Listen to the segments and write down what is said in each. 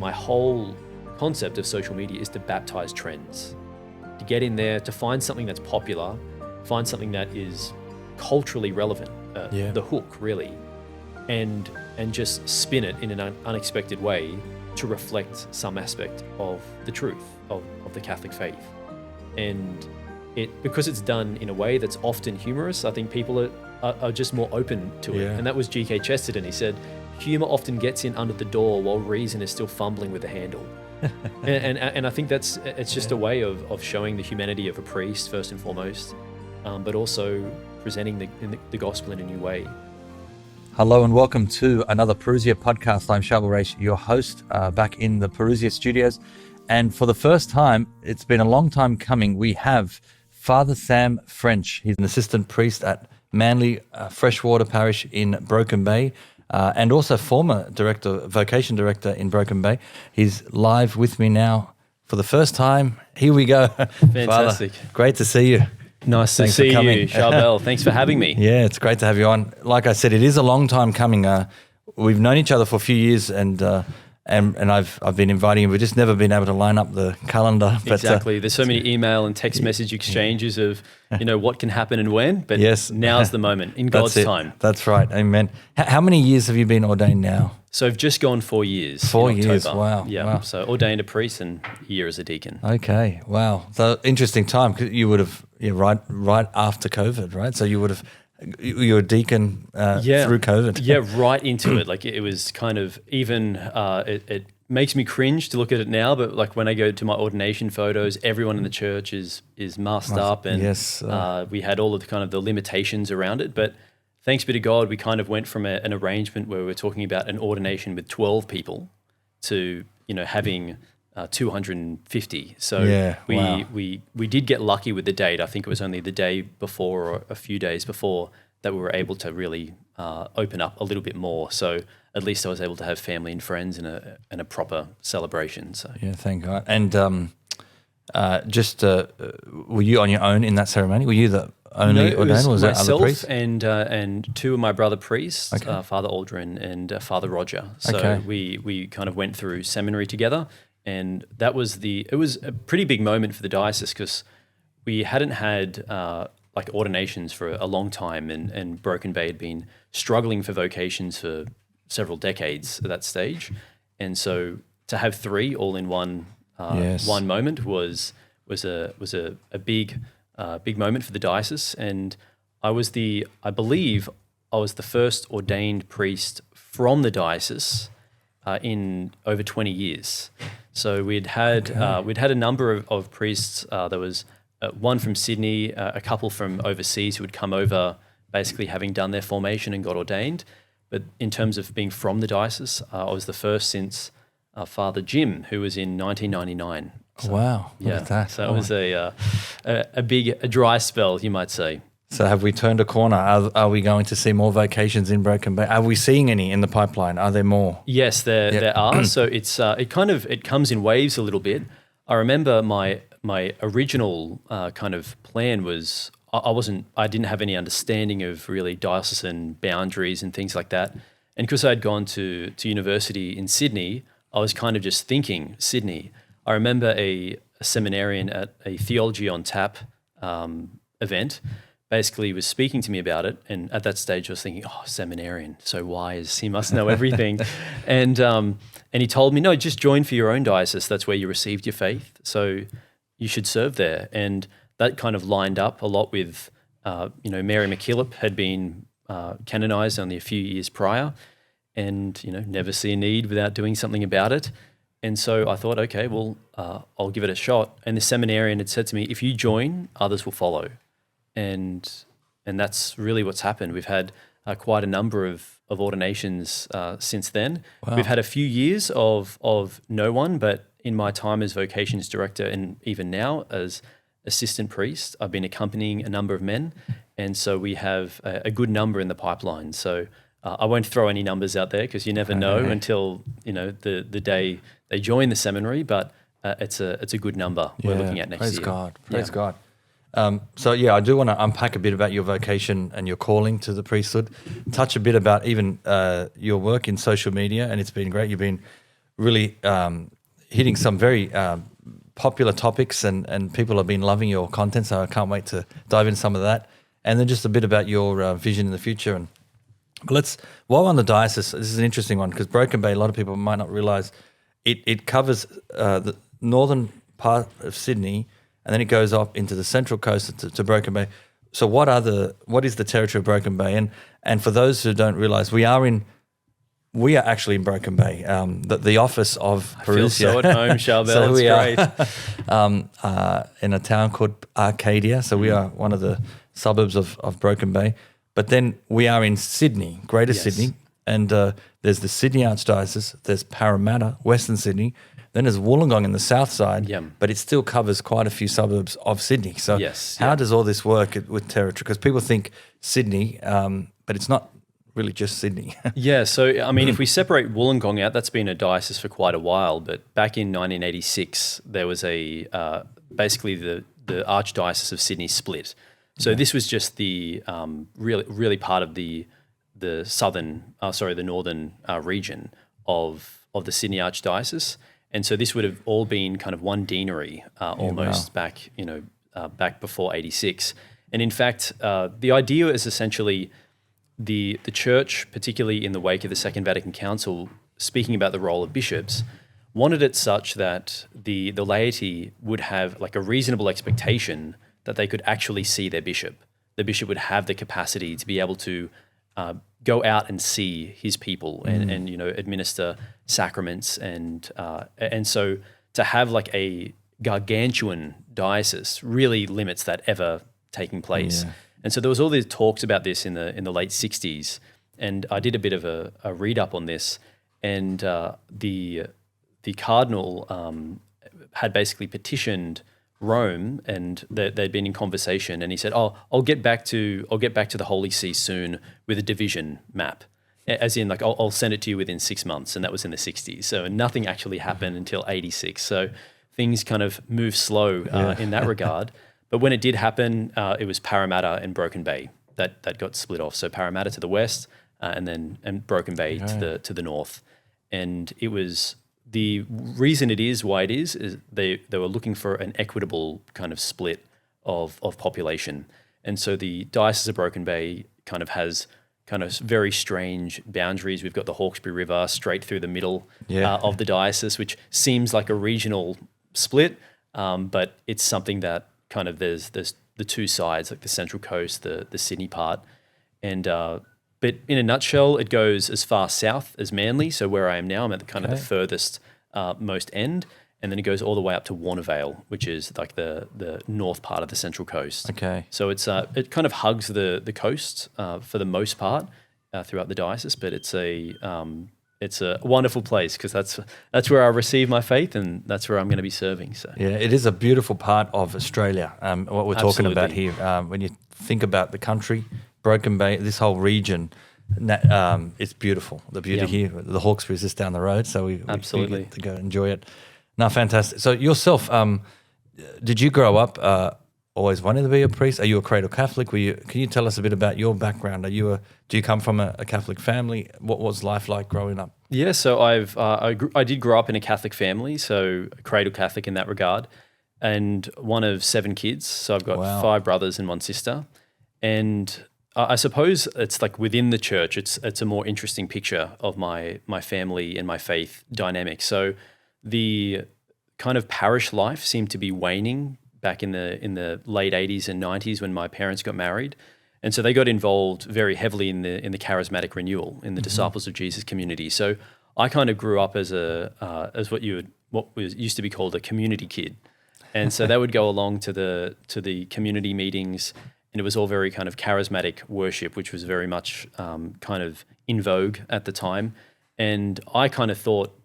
my whole concept of social media is to baptize trends, to get in there, to find something that's popular, find something that is culturally relevant, the hook really, and just spin it in an unexpected way to reflect some aspect of the truth of the Catholic faith. And because it's done in a way that's often humorous, I think people are just more open to it. And that was G.K. Chesterton. He said, humor often gets in under the door while reason is still fumbling with the handle. and I think it's just a way of showing the humanity of a priest first and foremost, but also presenting the gospel in a new way. Hello and welcome to another Parousia podcast. I'm Charbel, your host, back in the Parousia studios. And for the first time, it's been a long time coming, we have Father Sam French. He's an assistant priest at Manly Freshwater Parish in Broken Bay, and also former vocation director in Broken Bay. He's live with me now for the first time. Here we go. Fantastic. Father, great to see you. Nice to see you, Charbel. Thanks for having me. Yeah, it's great to have you on. Like I said, it is a long time coming. We've known each other for a few years, and I've been inviting you. We've just never been able to line up the calendar. But, exactly. There's so many email and text message exchanges of what can happen and when. But now's the moment in God's time. That's right. Amen. How many years have you been ordained now? So I've just gone 4 years. 4 years. October. Wow. Yeah. Wow. So ordained a priest and a year as a deacon. Okay. Wow. So interesting time, because you would have right after COVID, right? So you would have. You were a deacon through COVID. Yeah, right into it. Like it was kind of even, it makes me cringe to look at it now, but like when I go to my ordination photos, everyone in the church is masked up, and we had all of the kind of the limitations around it. But thanks be to God, we kind of went from an arrangement where we were talking about an ordination with 12 people to, having 250. So we did get lucky with the date. I think it was only the day before or a few days before that we were able to really open up a little bit more. So at least I was able to have family and friends in a proper celebration. So yeah, thank God. And were you on your own in that ceremony? Were you the only ordained, or was there other priests? and two of my brother priests, Father Aldrin and Father Roger. So we kind of went through seminary together. And it was a pretty big moment for the diocese, because we hadn't had ordinations for a long time, and Broken Bay had been struggling for vocations for several decades at that stage. And so to have three all in one moment was a big moment for the diocese. And I believe I was the first ordained priest from the diocese in over 20 years. So we'd had a number of priests. There was one from Sydney, a couple from overseas who would come over, basically having done their formation and got ordained. But in terms of being from the diocese, I was the first since Father Jim, who was in 1999. So, wow! Look at that. So it was a dry spell, you might say. So have we turned a corner? Are we going to see more vocations in Broken Bay? Are we seeing any in the pipeline? Are there more? Yes, there are. So it comes in waves a little bit. I remember my original kind of plan was I didn't have any understanding of really diocesan boundaries and things like that. And because I'd gone to university in Sydney, I was kind of just thinking Sydney. I remember a seminarian at a Theology on Tap event basically was speaking to me about it, and at that stage I was thinking, seminarian, so wise, he must know everything. And he told me, no, just join for your own diocese, that's where you received your faith, so you should serve there. And that kind of lined up a lot with, Mary MacKillop had been canonized only a few years prior, and, never see a need without doing something about it. And so I thought, okay, well, I'll give it a shot. And the seminarian had said to me, if you join, others will follow. And that's really what's happened. We've had quite a number of ordinations since then. Wow. We've had a few years of no one, but in my time as vocations director and even now as assistant priest, I've been accompanying a number of men, and so we have a good number in the pipeline. So I won't throw any numbers out there because you never know until the day they join the seminary, but it's a good number we're looking at next year. Praise God. I do want to unpack a bit about your vocation and your calling to the priesthood, touch a bit about even your work in social media, and it's been great. You've been really hitting some very popular topics, and people have been loving your content, so I can't wait to dive into some of that. And then just a bit about your vision in the future. And while on the diocese, this is an interesting one because Broken Bay, a lot of people might not realise, it covers the northern part of Sydney, and then it goes up into the central coast to Broken Bay. So what is the territory of Broken Bay? And for those who don't realise, we are actually in Broken Bay, the office of Parousia. I feel so at home, Charbel. So it's we great. are in a town called Arcadia. So we are one of the suburbs of Broken Bay. But then we are in Sydney, Greater Sydney, and there's the Sydney Archdiocese, there's Parramatta, Western Sydney, then there's Wollongong in the south side, but it still covers quite a few suburbs of Sydney. So how does all this work with territory? Because people think Sydney, but it's not really just Sydney. So I mean, if we separate Wollongong out, that's been a diocese for quite a while. But back in 1986, there was basically the Archdiocese of Sydney split. So this was just the really part of the northern region of the Sydney Archdiocese. And so this would have all been kind of one deanery almost back before 86. And in fact, the idea is essentially the church, particularly in the wake of the Second Vatican Council, speaking about the role of bishops, wanted it such that the laity would have like a reasonable expectation that they could actually see their bishop. The bishop would have the capacity to be able to go out and see his people and administer sacraments and so to have like a gargantuan diocese really limits that ever taking place. Yeah. And so there was all these talks about this in the late 60s, and I did a bit of a read up on this, and the cardinal had basically petitioned Rome, and they'd been in conversation, and he said, I'll get back to the Holy See soon with a division map, as in like I'll send it to you within 6 months, and that was in the 60s. So nothing actually happened until 86. So things kind of move slow in that regard. But when it did happen, it was Parramatta and Broken Bay that got split off. So Parramatta to the west, and Broken Bay to the north, and it was. The reason it is why it is they were looking for an equitable kind of split of population. And so the Diocese of Broken Bay kind of has kind of very strange boundaries. We've got the Hawkesbury River straight through the middle of the diocese, which seems like a regional split, but it's something that kind of there's the two sides, like the Central Coast, the Sydney part. And but in a nutshell, it goes as far south as Manly. So where I am now, I'm at the furthest most end. And then it goes all the way up to Warnervale, which is like the north part of the Central Coast. Okay. So it kind of hugs the coast for the most part throughout the diocese, but it's a wonderful place because that's where I receive my faith, and that's where I'm going to be serving. So yeah, it is a beautiful part of Australia. What we're talking about here, when you think about the country, Broken Bay, this whole region, it's beautiful. The beauty here, the Hawkesbury is just down the road, so we get to go enjoy it. No, fantastic. So yourself, did you grow up always wanting to be a priest? Are you a cradle Catholic? Can you tell us a bit about your background? Do you come from a Catholic family? What was life like growing up? Yeah, so I did grow up in a Catholic family, so a cradle Catholic in that regard, and one of 7 kids. So I've got 5 brothers and 1 sister, and I suppose it's like within the church, it's a more interesting picture of my family and my faith dynamic. So the kind of parish life seemed to be waning back in the late 80s and 90s when my parents got married. And so they got involved very heavily in the charismatic renewal in the Disciples of Jesus community. So I kind of grew up as what was used to be called a community kid. And so they would go along to the community meetings, and it was all very kind of charismatic worship, which was very much kind of in vogue at the time. And I kind of thought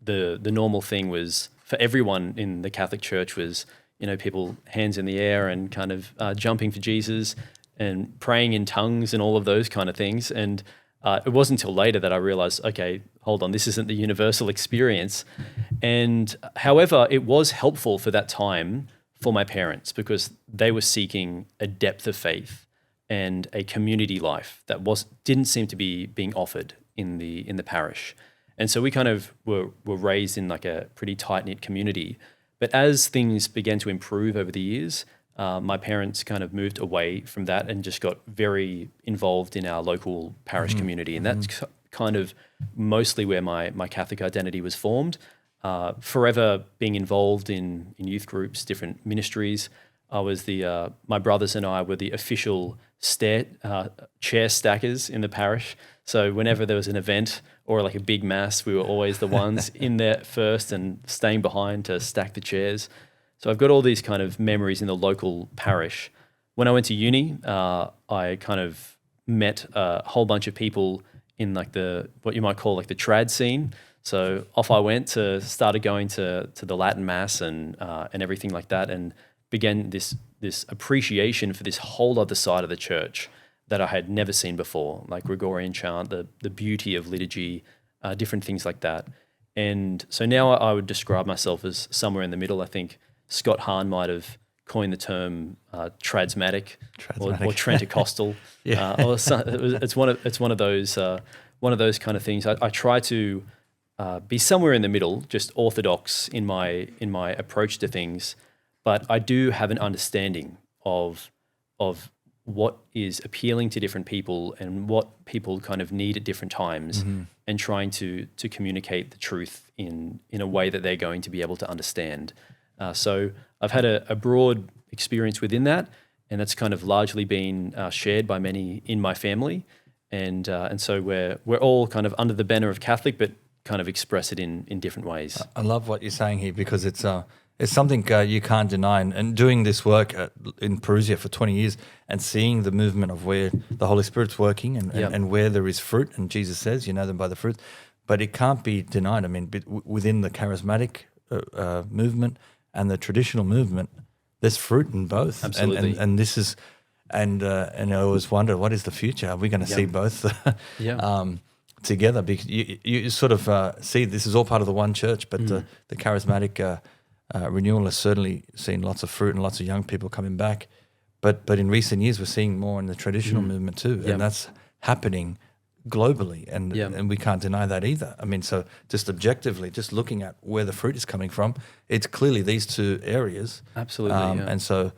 the normal thing was for everyone in the Catholic Church was, people hands in the air and kind of jumping for Jesus and praying in tongues and all of those kind of things. And it wasn't until later that I realized, okay, hold on, this isn't the universal experience. And however, it was helpful for that time for my parents because they were seeking a depth of faith and a community life that didn't seem to be being offered in the parish. And so we kind of were raised in like a pretty tight-knit community. But as things began to improve over the years, my parents kind of moved away from that and just got very involved in our local parish community. And that's kind of mostly where my Catholic identity was formed. Forever being involved in youth groups, different ministries. I was my brothers and I were the official chair stackers in the parish. So whenever there was an event or like a big mass, we were always the ones in there first and staying behind to stack the chairs. So I've got all these kind of memories in the local parish. When I went to uni, I kind of met a whole bunch of people in like what you might call like the trad scene. So off I went started going to the Latin Mass and everything like that, and began this appreciation for this whole other side of the church that I had never seen before, like Gregorian chant, the beauty of liturgy, different things like that. And so now I would describe myself as somewhere in the middle. I think Scott Hahn might have coined the term charismatic. Or Trentecostal. It's one of those kind of things. I try to be somewhere in the middle, just orthodox in my approach to things, but I do have an understanding of what is appealing to different people and what people kind of need at different times, and trying to communicate the truth in a way that they're going to be able to understand. So I've had a broad experience within that, and that's kind of largely been shared by many in my family, and so we're all kind of under the banner of Catholic, but kind of express it in different ways. I love what you're saying here, because it's something you can't deny. And doing this work in Parousia for 20 years and seeing the movement of where the Holy Spirit's working and where there is fruit, and Jesus says, you know them by the fruit, but it can't be denied. I mean, within the charismatic movement and the traditional movement, there's fruit in both. Absolutely. And this is, and I always wonder, what is the future? Are we going to see both together? Because you sort of see this is all part of the one church, but the charismatic renewal has certainly seen lots of fruit and lots of young people coming back. But in recent years, we're seeing more in the traditional movement too, and that's happening globally, and we can't deny that either. I mean, so just objectively, just looking at where the fruit is coming from, it's clearly these two areas. Absolutely. And so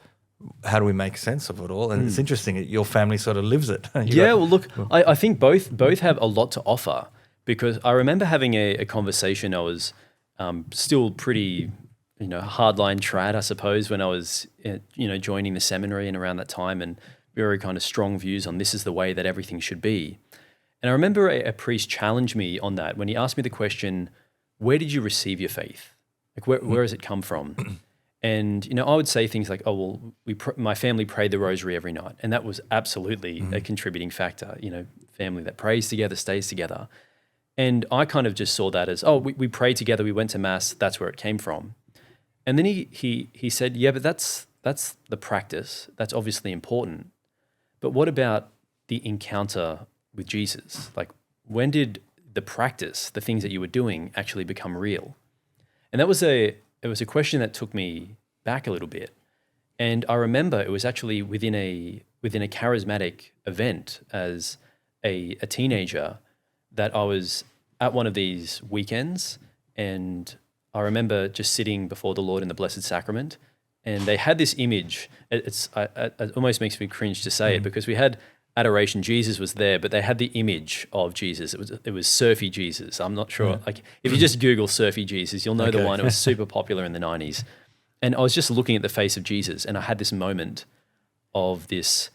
how do we make sense of it all? And it's interesting that your family sort of lives it. Well, look, I think both have a lot to offer, because I remember having a conversation. I was still pretty, hardline trad, I suppose, when I was, joining the seminary and around that time, and very kind of strong views on this is the way that everything should be. And I remember a priest challenged me on that when he asked me the question, where did you receive your faith? Like, where has it come from? And, I would say things like, my family prayed the rosary every night. And that was absolutely a contributing factor, family that prays together, stays together. And I kind of just saw that as, we prayed together, we went to Mass, that's where it came from. And then he said, yeah, but that's the practice. That's obviously important. But what about the encounter with Jesus? Like, when did the practice, the things that you were doing, actually become real? And it was a question that took me back a little bit. And I remember it was actually within a charismatic event as a teenager that I was at one of these weekends, and I remember just sitting before the Lord in the Blessed Sacrament, and they had this image. It almost makes me cringe to say it, because we had adoration, Jesus was there, but they had the image of Jesus. It was surfy Jesus. I'm not sure. Like, if you just Google surfy Jesus, you'll know the one. It was super popular in the 90s. And I was just looking at the face of Jesus, and I had this moment of this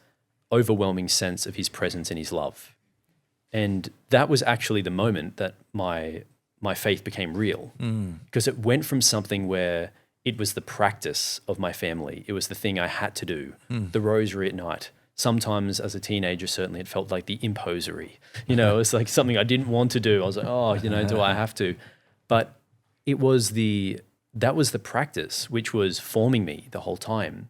overwhelming sense of his presence and his love. And that was actually the moment that my faith became real, because it went from something where it was the practice of my family. It was the thing I had to do, the rosary at night. Sometimes as a teenager, certainly it felt like the imposery. It was like something I didn't want to do. I was like, do I have to? But that was the practice which was forming me the whole time.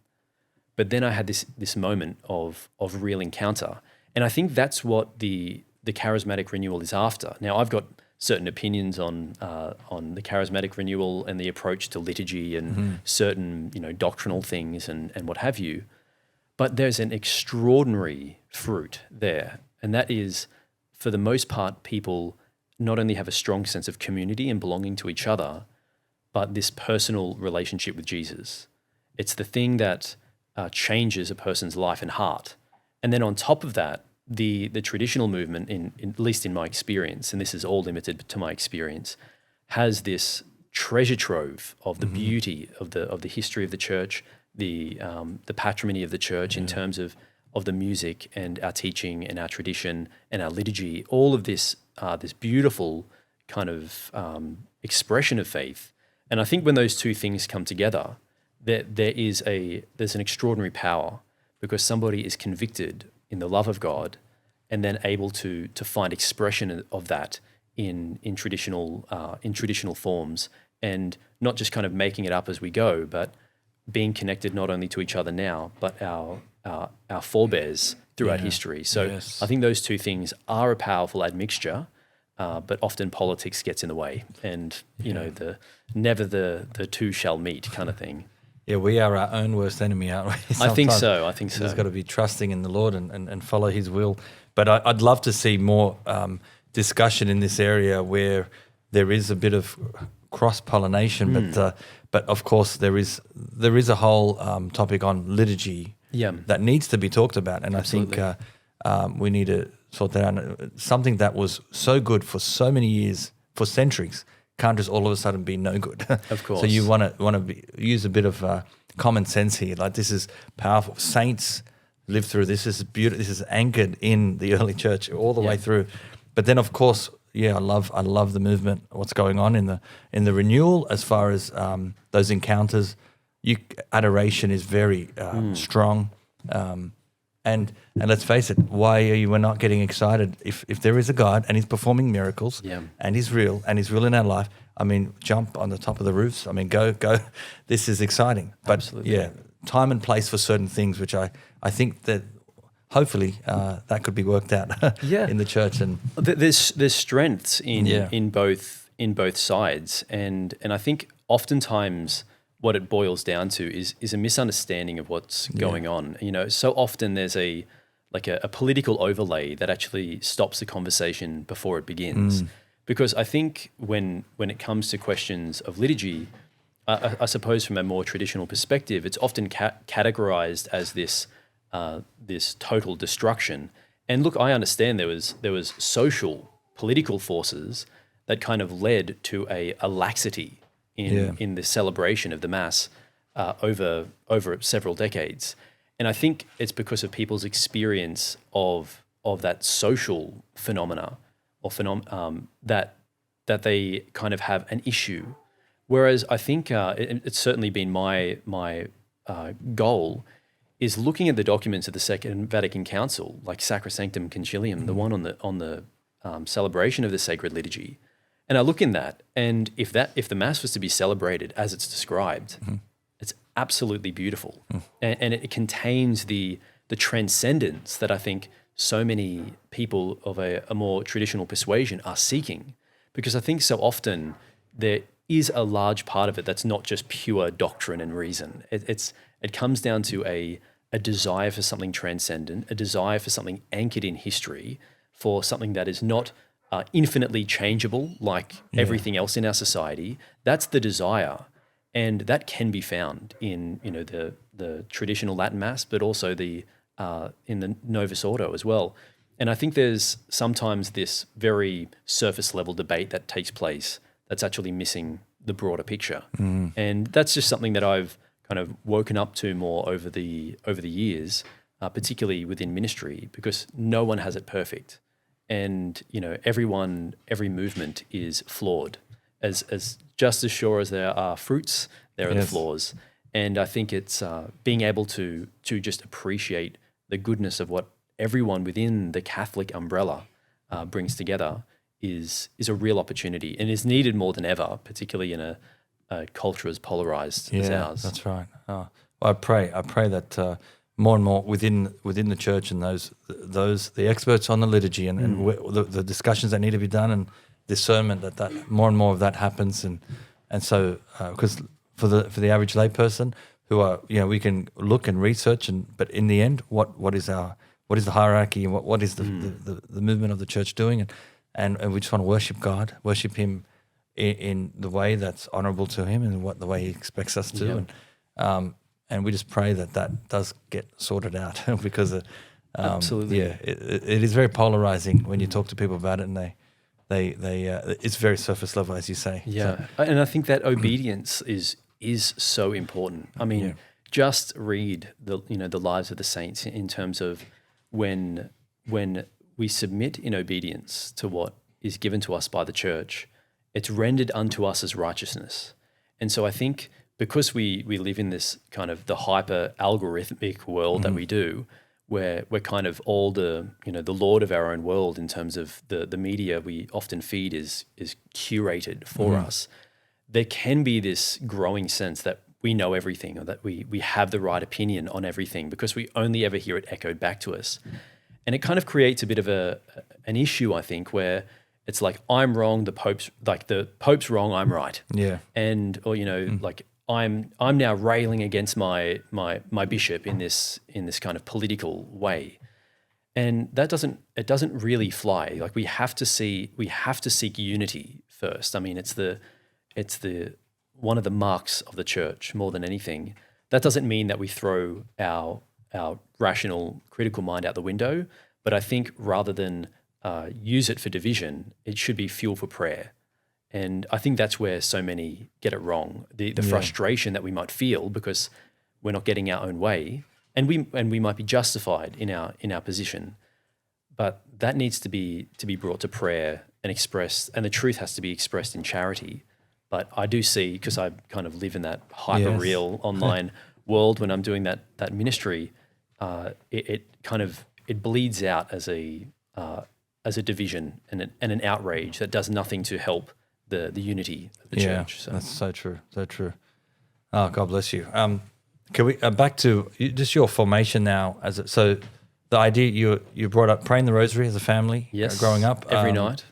But then I had this moment of real encounter. And I think that's what the charismatic renewal is after. Now, I've got certain opinions on the charismatic renewal and the approach to liturgy and certain, doctrinal things and what have you. But there's an extraordinary fruit there. And that is, for the most part, people not only have a strong sense of community and belonging to each other, but this personal relationship with Jesus. It's the thing that changes a person's life and heart. And then on top of that, the traditional movement, in at least in my experience, and this is all limited to my experience, has this treasure trove of the beauty of the history of the church, the patrimony of the church in terms of the music and our teaching and our tradition and our liturgy, all of this this beautiful kind of expression of faith. And I think when those two things come together, there's an extraordinary power, because somebody is convicted in the love of God and then able to find expression of that in traditional forms, and not just kind of making it up as we go, but being connected not only to each other now, but our forebears throughout history. So I think those two things are a powerful admixture, but often politics gets in the way, and never the two shall meet kind of thing. Yeah, we are our own worst enemy, aren't we? I think so. I think so. There's got to be trusting in the Lord and follow His will. But I'd love to see more discussion in this area where there is a bit of cross-pollination, but of course there is a whole topic on liturgy that needs to be talked about, and absolutely. I think we need to sort that out. Something that was so good for so many years, for centuries, can't just all of a sudden be no good. Of course. So you want to use a bit of common sense here. Like, this is powerful. Saints lived through this. This is beautiful. This is anchored in the early church all the way through. But then, of course, I love the movement. What's going on in the renewal as far as those encounters. Adoration is very strong. And let's face it, why are you not getting excited if there is a God and He's performing miracles and He's real in our life? I mean, jump on the top of the roofs. I mean, go. This is exciting. But absolutely. Time and place for certain things, which I think that hopefully that could be worked out in the church. And there's strengths in both sides, and I think oftentimes what it boils down to is a misunderstanding of what's going on. So often there's a political overlay that actually stops the conversation before it begins. Because I think when it comes to questions of liturgy, I suppose from a more traditional perspective, it's often categorized as this total destruction. And look, I understand there was social, political forces that kind of led to a laxity in the celebration of the Mass over several decades. And I think it's because of people's experience of that social phenomena or that they kind of have an issue. Whereas I think it's certainly been my goal is looking at the documents of the Second Vatican Council, like Sacrosanctum Concilium, the one on the celebration of the sacred liturgy. And I look in that, and if the Mass was to be celebrated as it's described, it's absolutely beautiful, and it contains the transcendence that I think so many people of a more traditional persuasion are seeking, because I think so often there is a large part of it that's not just pure doctrine and reason. It comes down to a desire for something transcendent, a desire for something anchored in history, for something that is not infinitely changeable like everything else in our society. That's the desire, and that can be found in the traditional Latin Mass, but also in the Novus Ordo as well. And I think there's sometimes this very surface level debate that takes place that's actually missing the broader picture. And that's just something that I've kind of woken up to more over the years, particularly within ministry, because no one has it perfect. And, every movement is flawed. As just as sure as there are fruits, there are the flaws. And I think it's being able to just appreciate the goodness of what everyone within the Catholic umbrella brings together is a real opportunity, and is needed more than ever, particularly in a culture as polarized as ours. That's right. Well, I pray that more and more within the church, and the experts on the liturgy and the discussions that need to be done, and discernment that more and more of that happens, and so because for the average layperson who are we can look and research, but in the end, what is the hierarchy, and what is the movement of the church doing, and we just want to worship God, worship Him in the way that's honourable to Him and what the way He expects us to. Yeah. And we just pray that does get sorted out because Absolutely. it is very polarizing when you talk to people about it, and they it's very surface level, as you say. Yeah, and I think that obedience is so important. I mean, just read the lives of the saints in terms of when we submit in obedience to what is given to us by the church, it's rendered unto us as righteousness. And so I think because we live in this kind of the hyper algorithmic world that we do, where we're kind of all the lord of our own world in terms of the media we often feed is curated for us, there can be this growing sense that we know everything, or that we have the right opinion on everything because we only ever hear it echoed back to us. And it kind of creates a bit of an issue, I think, where it's like, I'm wrong, the Pope's wrong, I'm right. Yeah. And, or, like I'm now railing against my bishop in this kind of political way. And it doesn't really fly. Like we have to seek unity first. I mean, it's the one of the marks of the church more than anything. That doesn't mean that we throw our rational, critical mind out the window, but I think rather than use it for division, it should be fuel for prayer. And I think that's where so many get it wrong. The frustration that we might feel because we're not getting our own way, and we might be justified in our position, but that needs to be brought to prayer and expressed, and the truth has to be expressed in charity. But I do see, because I kind of live in that hyper real online world when I'm doing that ministry, it bleeds out as a division and an outrage that does nothing to help the unity of the church. So that's so true, so true. Oh, God bless you. Can we back to just your formation now? So the idea you brought up praying the rosary as a family, growing up every night.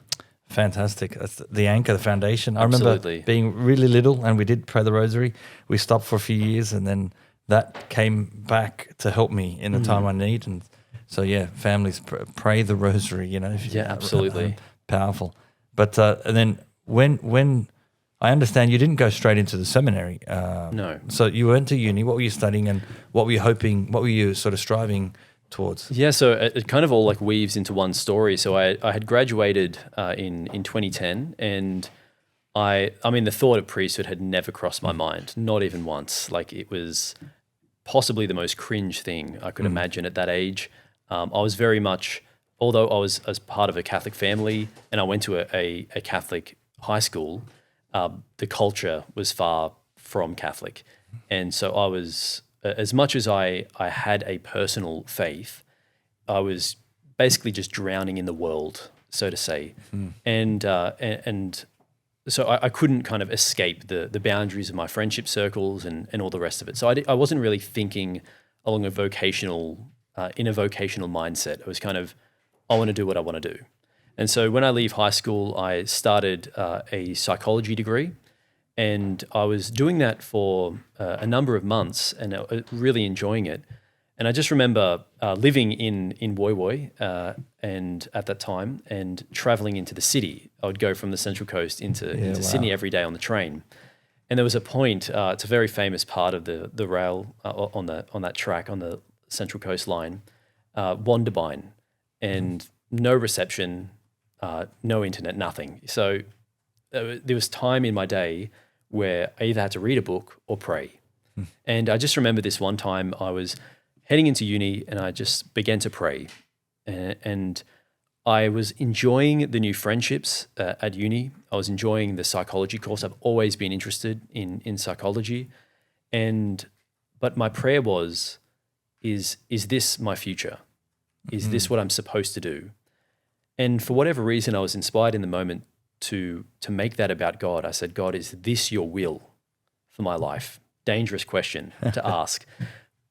Fantastic. That's the anchor, the foundation. I Absolutely. remember being really little and we did pray the rosary. We stopped for a few years and then that came back to help me in the time I need. And so, families pray the rosary, Absolutely. Powerful. But and then when I understand you didn't go straight into the seminary. No. So you went to uni. What were you studying and what were you hoping, what were you sort of striving towards? Yeah, so it kind of all like weaves into one story. So I had graduated in 2010, and I mean the thought of priesthood had never crossed my mind, not even once. Like it was possibly the most cringe thing I could imagine at that age. I was very much, although I was as part of a Catholic family and I went to a Catholic high school, the culture was far from Catholic. And so I was, as much as I had a personal faith, I was basically just drowning in the world, so to say. And so I couldn't kind of escape the boundaries of my friendship circles and all the rest of it. So I wasn't really thinking along a vocational, in a vocational mindset. I was kind of, I want to do what I want to do. And so when I leave high school, I started a psychology degree, and I was doing that for a number of months and really enjoying it. And I just remember living in Woy Woy and at that time and traveling into the city. I would go from the Central Coast into Sydney every day on the train. And there was a point, it's a very famous part of the rail on that track on the Central Coast line, Wonderbine, and no reception, no internet, nothing. So there was time in my day where I either had to read a book or pray. And I just remember this one time I was heading into uni and I just began to pray. And I was enjoying the new friendships at uni. I was enjoying the psychology course. I've always been interested in psychology. But my prayer was, is this my future? Is this what I'm supposed to do? And for whatever reason, I was inspired in the moment to make that about God. I said, God, is this your will for my life? Dangerous question to ask.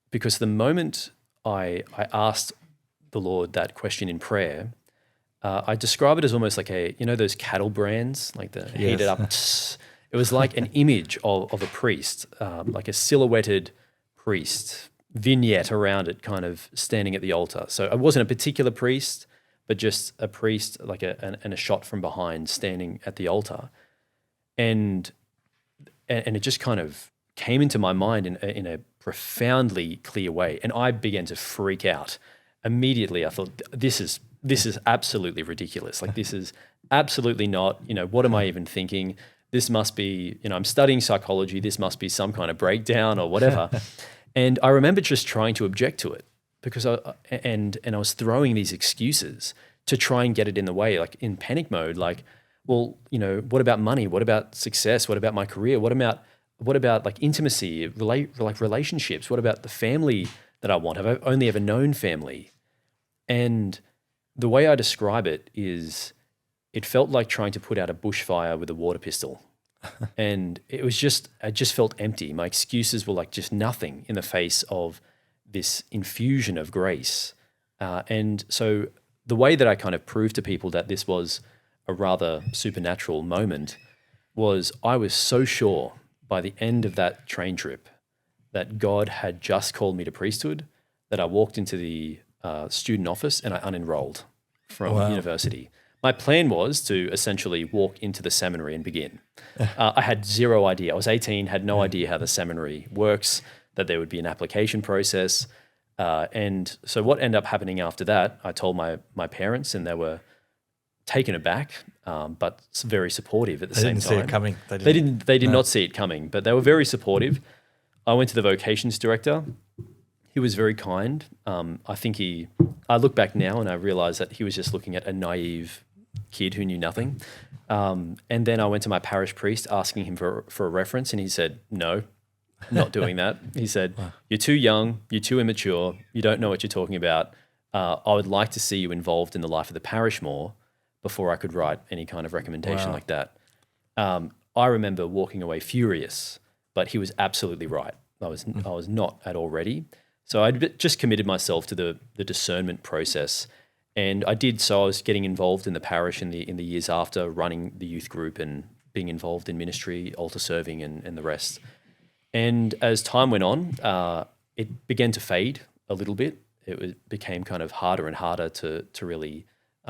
Because the moment I asked the Lord that question in prayer, I describe it as almost like those cattle brands, like the heated up. It was like an image of a priest, like a silhouetted priest, vignette around it, kind of standing at the altar. So I wasn't a particular priest, but just a priest, like and a shot from behind, standing at the altar, and it just kind of came into my mind in a profoundly clear way, and I began to freak out immediately. I thought, this is absolutely ridiculous. Like, this is absolutely not. What am I even thinking? This must be, I'm studying psychology. This must be some kind of breakdown or whatever. And I remember just trying to object to it because I was throwing these excuses to try and get it in the way, like in panic mode. Like, well, what about money? What about success? What about my career? What about like intimacy, like relationships? What about the family that I want? Have I only ever known family? And the way I describe it is, it felt like trying to put out a bushfire with a water pistol. And I just felt empty. My excuses were like just nothing in the face of this infusion of grace. And so the way that I kind of proved to people that this was a rather supernatural moment was, I was so sure by the end of that train trip that God had just called me to priesthood that I walked into the student office and I unenrolled from university. My plan was to essentially walk into the seminary and begin. I had zero idea. I was 18, had no idea how the seminary works, that there would be an application process. And so what ended up happening after that, I told my parents, and they were taken aback, but very supportive at the same time. They didn't see it coming. They did not see it coming, but they were very supportive. I went to the vocations director. He was very kind. I look back now and I realize that he was just looking at a naive kid who knew nothing. And then I went to my parish priest asking him for a reference, and he said, no, not doing that. He said, you're too young, you're too immature, you don't know what you're talking about. I would like to see you involved in the life of the parish more before I could write any kind of recommendation like that. I remember walking away furious, but he was absolutely right. I was not at all ready. So I'd just committed myself to the discernment process. And I did so. I was getting involved in the parish in the years after, running the youth group and being involved in ministry, altar serving, and the rest. And as time went on, it began to fade a little bit. It became kind of harder and harder to really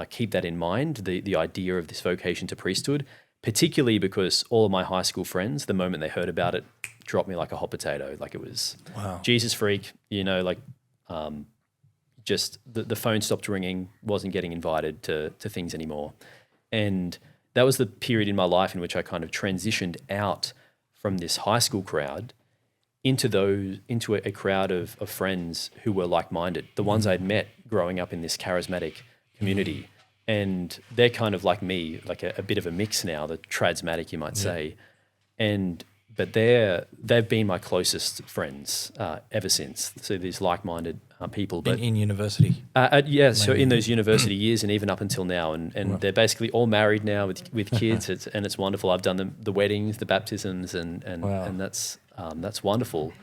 keep that in mind, the idea of this vocation to priesthood, particularly because all of my high school friends, the moment they heard about it, dropped me like a hot potato. Like, it was Jesus freak, just the phone stopped ringing, wasn't getting invited to things anymore. And that was the period in my life in which I kind of transitioned out from this high school crowd into a crowd of friends who were like-minded, the ones I'd met growing up in this charismatic community. And they're kind of like me, like a bit of a mix now, the charismatic, you might say. But they've been my closest friends ever since. So these like-minded people. But in university? So in those university years and even up until now. And they're basically all married now with kids, and it's wonderful. I've done the weddings, the baptisms, and that's wonderful.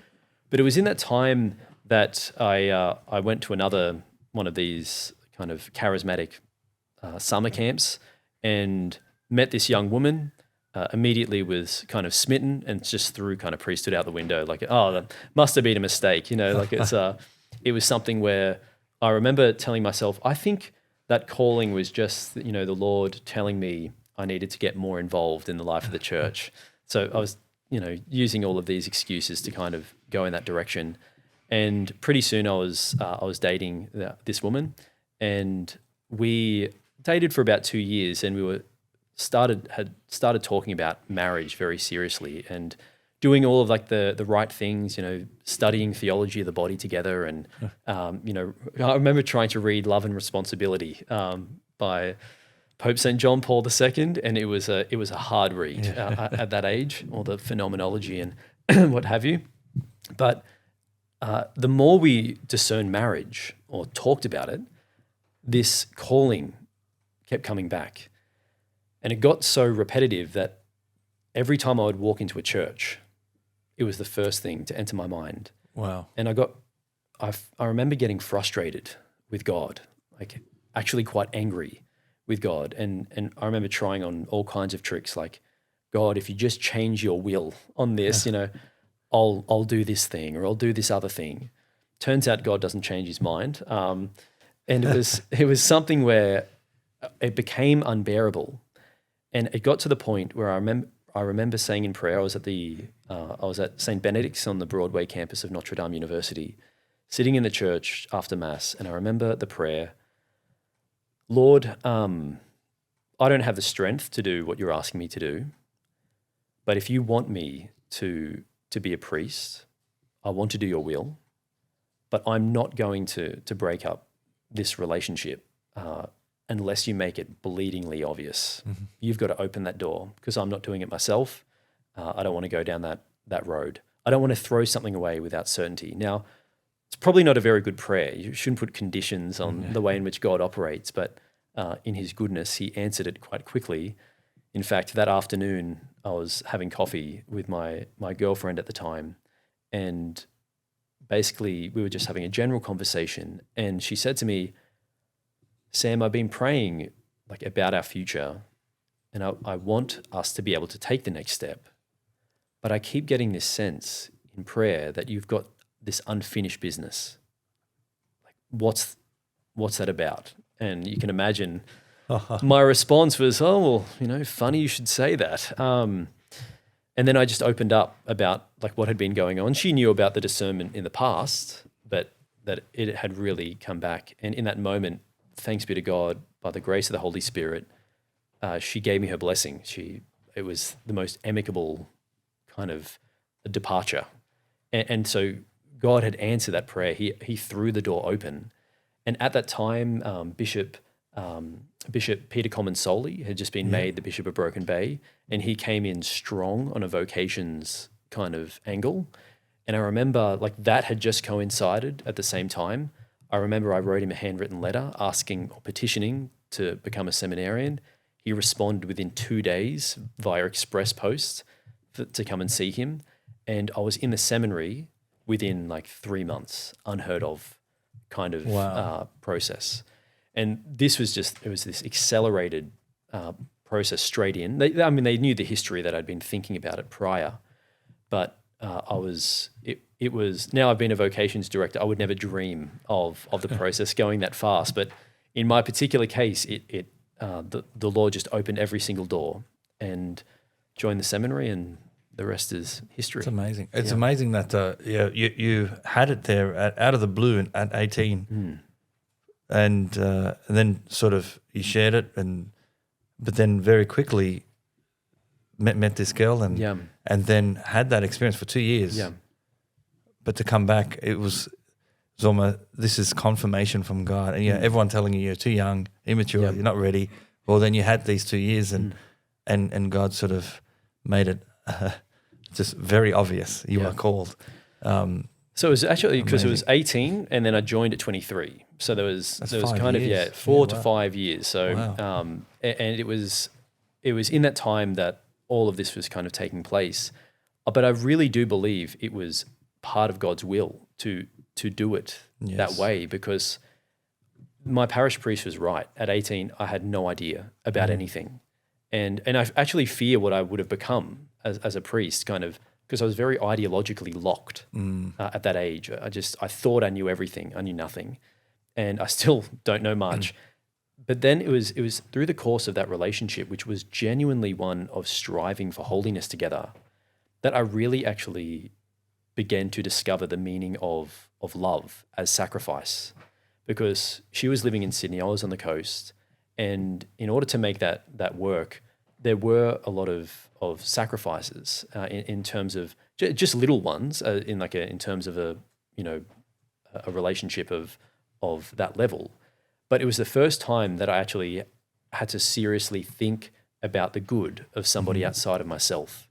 But it was in that time that I went to another one of these kind of charismatic summer camps and met this young woman. Immediately was kind of smitten and just threw kind of priesthood out the window. Like, that must have been a mistake, like it was something where I remember telling myself, I think that calling was just, the Lord telling me I needed to get more involved in the life of the church. So I was, using all of these excuses to kind of go in that direction. And pretty soon I was dating this woman, and we dated for about 2 years, and we had started talking about marriage very seriously and doing all of like the right things, studying theology of the body together. And, I remember trying to read Love and Responsibility by Pope St. John Paul II. And it was a hard read at that age, all the phenomenology and what have you. But the more we discerned marriage or talked about it, this calling kept coming back. And it got so repetitive that every time I would walk into a church, it was the first thing to enter my mind. Wow. And I remember getting frustrated with God, like actually quite angry with God. And I remember trying on all kinds of tricks, like, God, if you just change your will on this, I'll do this thing or I'll do this other thing. Turns out God doesn't change his mind. And it was something where it became unbearable. And it got to the point where I remember saying in prayer, I was at St. Benedict's on the Broadway campus of Notre Dame University, sitting in the church after Mass, and I remember the prayer, Lord, I don't have the strength to do what you're asking me to do, but if you want me to be a priest, I want to do your will, but I'm not going to break up this relationship unless you make it bleedingly obvious. Mm-hmm. You've got to open that door because I'm not doing it myself. I don't want to go down that road. I don't want to throw something away without certainty. Now, it's probably not a very good prayer. You shouldn't put conditions on the way in which God operates, but in his goodness, he answered it quite quickly. In fact, that afternoon, I was having coffee with my girlfriend at the time, and basically we were just having a general conversation, and she said to me, Sam, I've been praying about our future, and I want us to be able to take the next step, but I keep getting this sense in prayer that you've got this unfinished business. What's that about? And you can imagine my response was, oh, well, funny you should say that. And then I just opened up about what had been going on. She knew about the discernment in the past, but that it had really come back. And in that moment, thanks be to God, by the grace of the Holy Spirit, she gave me her blessing. It was the most amicable kind of departure. And so God had answered that prayer. He threw the door open. And at that time, Bishop Peter Comensoli had just been made the Bishop of Broken Bay, and he came in strong on a vocations kind of angle. And I remember that had just coincided at the same time. I remember I wrote him a handwritten letter asking or petitioning to become a seminarian. He responded within 2 days via express post to come and see him. And I was in the seminary within 3 months, unheard of kind of process. And this was it was this accelerated process straight in. They knew the history that I'd been thinking about it prior, but it was, now I've been a vocations director, I would never dream of the process going that fast. But in my particular case, the Lord just opened every single door and joined the seminary, and the rest is history. It's amazing. It's amazing that you had it there out of the blue at 18, and then sort of you shared it, but then very quickly met this girl and then had that experience for 2 years. Yeah. But to come back, it was almost, this is confirmation from God, and everyone telling you you're too young, immature, you're not ready. Well, then you had these 2 years, and God sort of made it just very obvious you are called. So it was actually because it was 18, and then I joined at 23. So there was kind years. of 4 to 5 years. So and it was in that time that all of this was kind of taking place. But I really do believe it was part of God's will to do it that way, because my parish priest was right. At 18, I had no idea about anything, and I actually fear what I would have become as a priest, kind of, because I was very ideologically locked at that age. I thought I knew everything. I knew nothing, and I still don't know much. But then it was through the course of that relationship, which was genuinely one of striving for holiness together, that I really actually began to discover the meaning of love as sacrifice. Because she was living in Sydney, I was on the coast, and in order to make that work, there were a lot of sacrifices in terms of just little ones in terms of a relationship of that level. But it was the first time that I actually had to seriously think about the good of somebody outside of myself,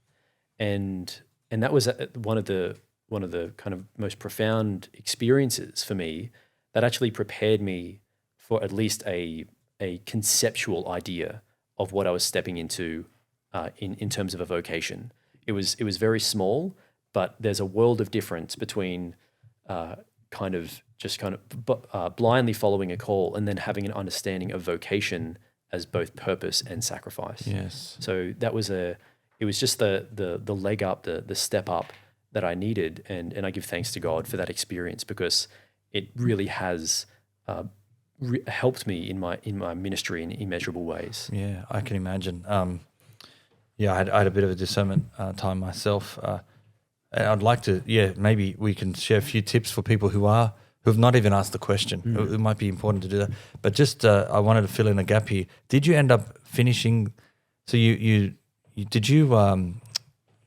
and that was one of the kind of most profound experiences for me that actually prepared me for at least a conceptual idea of what I was stepping into in terms of a vocation. It was very small, but there's a world of difference between blindly following a call and then having an understanding of vocation as both purpose and sacrifice. Yes. So it was just the leg up, the step up that I needed, and I give thanks to God for that experience, because it really has helped me in my ministry in immeasurable ways. Yeah, I can imagine. I had a bit of a discernment time myself. And I'd like to, maybe we can share a few tips for people who've not even asked the question. It might be important to do that. But just I wanted to fill in a gap here. Did you end up finishing? So you did you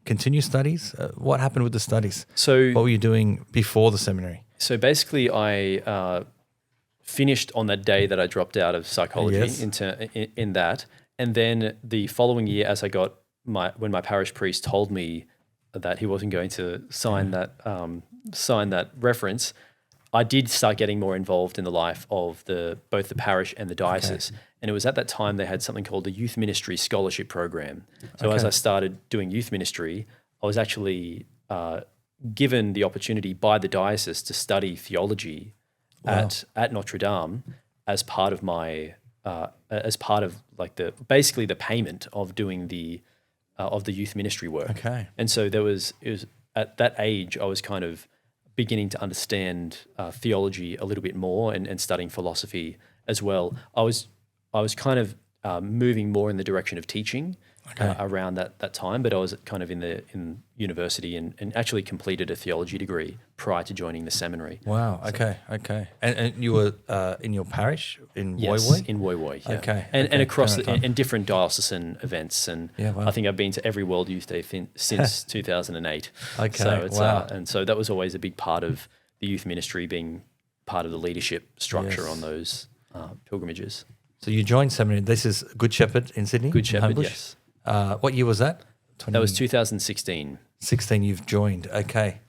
continue studies? What happened with the studies? So what were you doing before the seminary? So basically, I finished on that day that I dropped out of psychology in that, and then the following year, as when my parish priest told me that he wasn't going to sign that reference, I did start getting more involved in the life of both the parish and the diocese. Okay. And it was at that time they had something called the Youth Ministry Scholarship Program. So as I started doing youth ministry, I was actually given the opportunity by the diocese to study theology at Notre Dame as part of my basically the payment of doing the youth ministry work. Okay. And so it was at that age I was kind of beginning to understand theology a little bit more and studying philosophy as well. I was kind of moving more in the direction of teaching around that time, but I was kind of in university and actually completed a theology degree prior to joining the seminary. Wow. Okay. And you were in your parish in Woy Woy? Yes, in Woy Woy. Yeah. Okay. And across in different diocesan events, and I think I've been to every World Youth Day since 2008. Okay. So it's and so that was always a big part of the youth ministry, being part of the leadership structure on those pilgrimages. So you joined seminary. This is Good Shepherd in Sydney? Good Shepherd, yes. What year was that? That was 2016. 16 you've joined. Okay.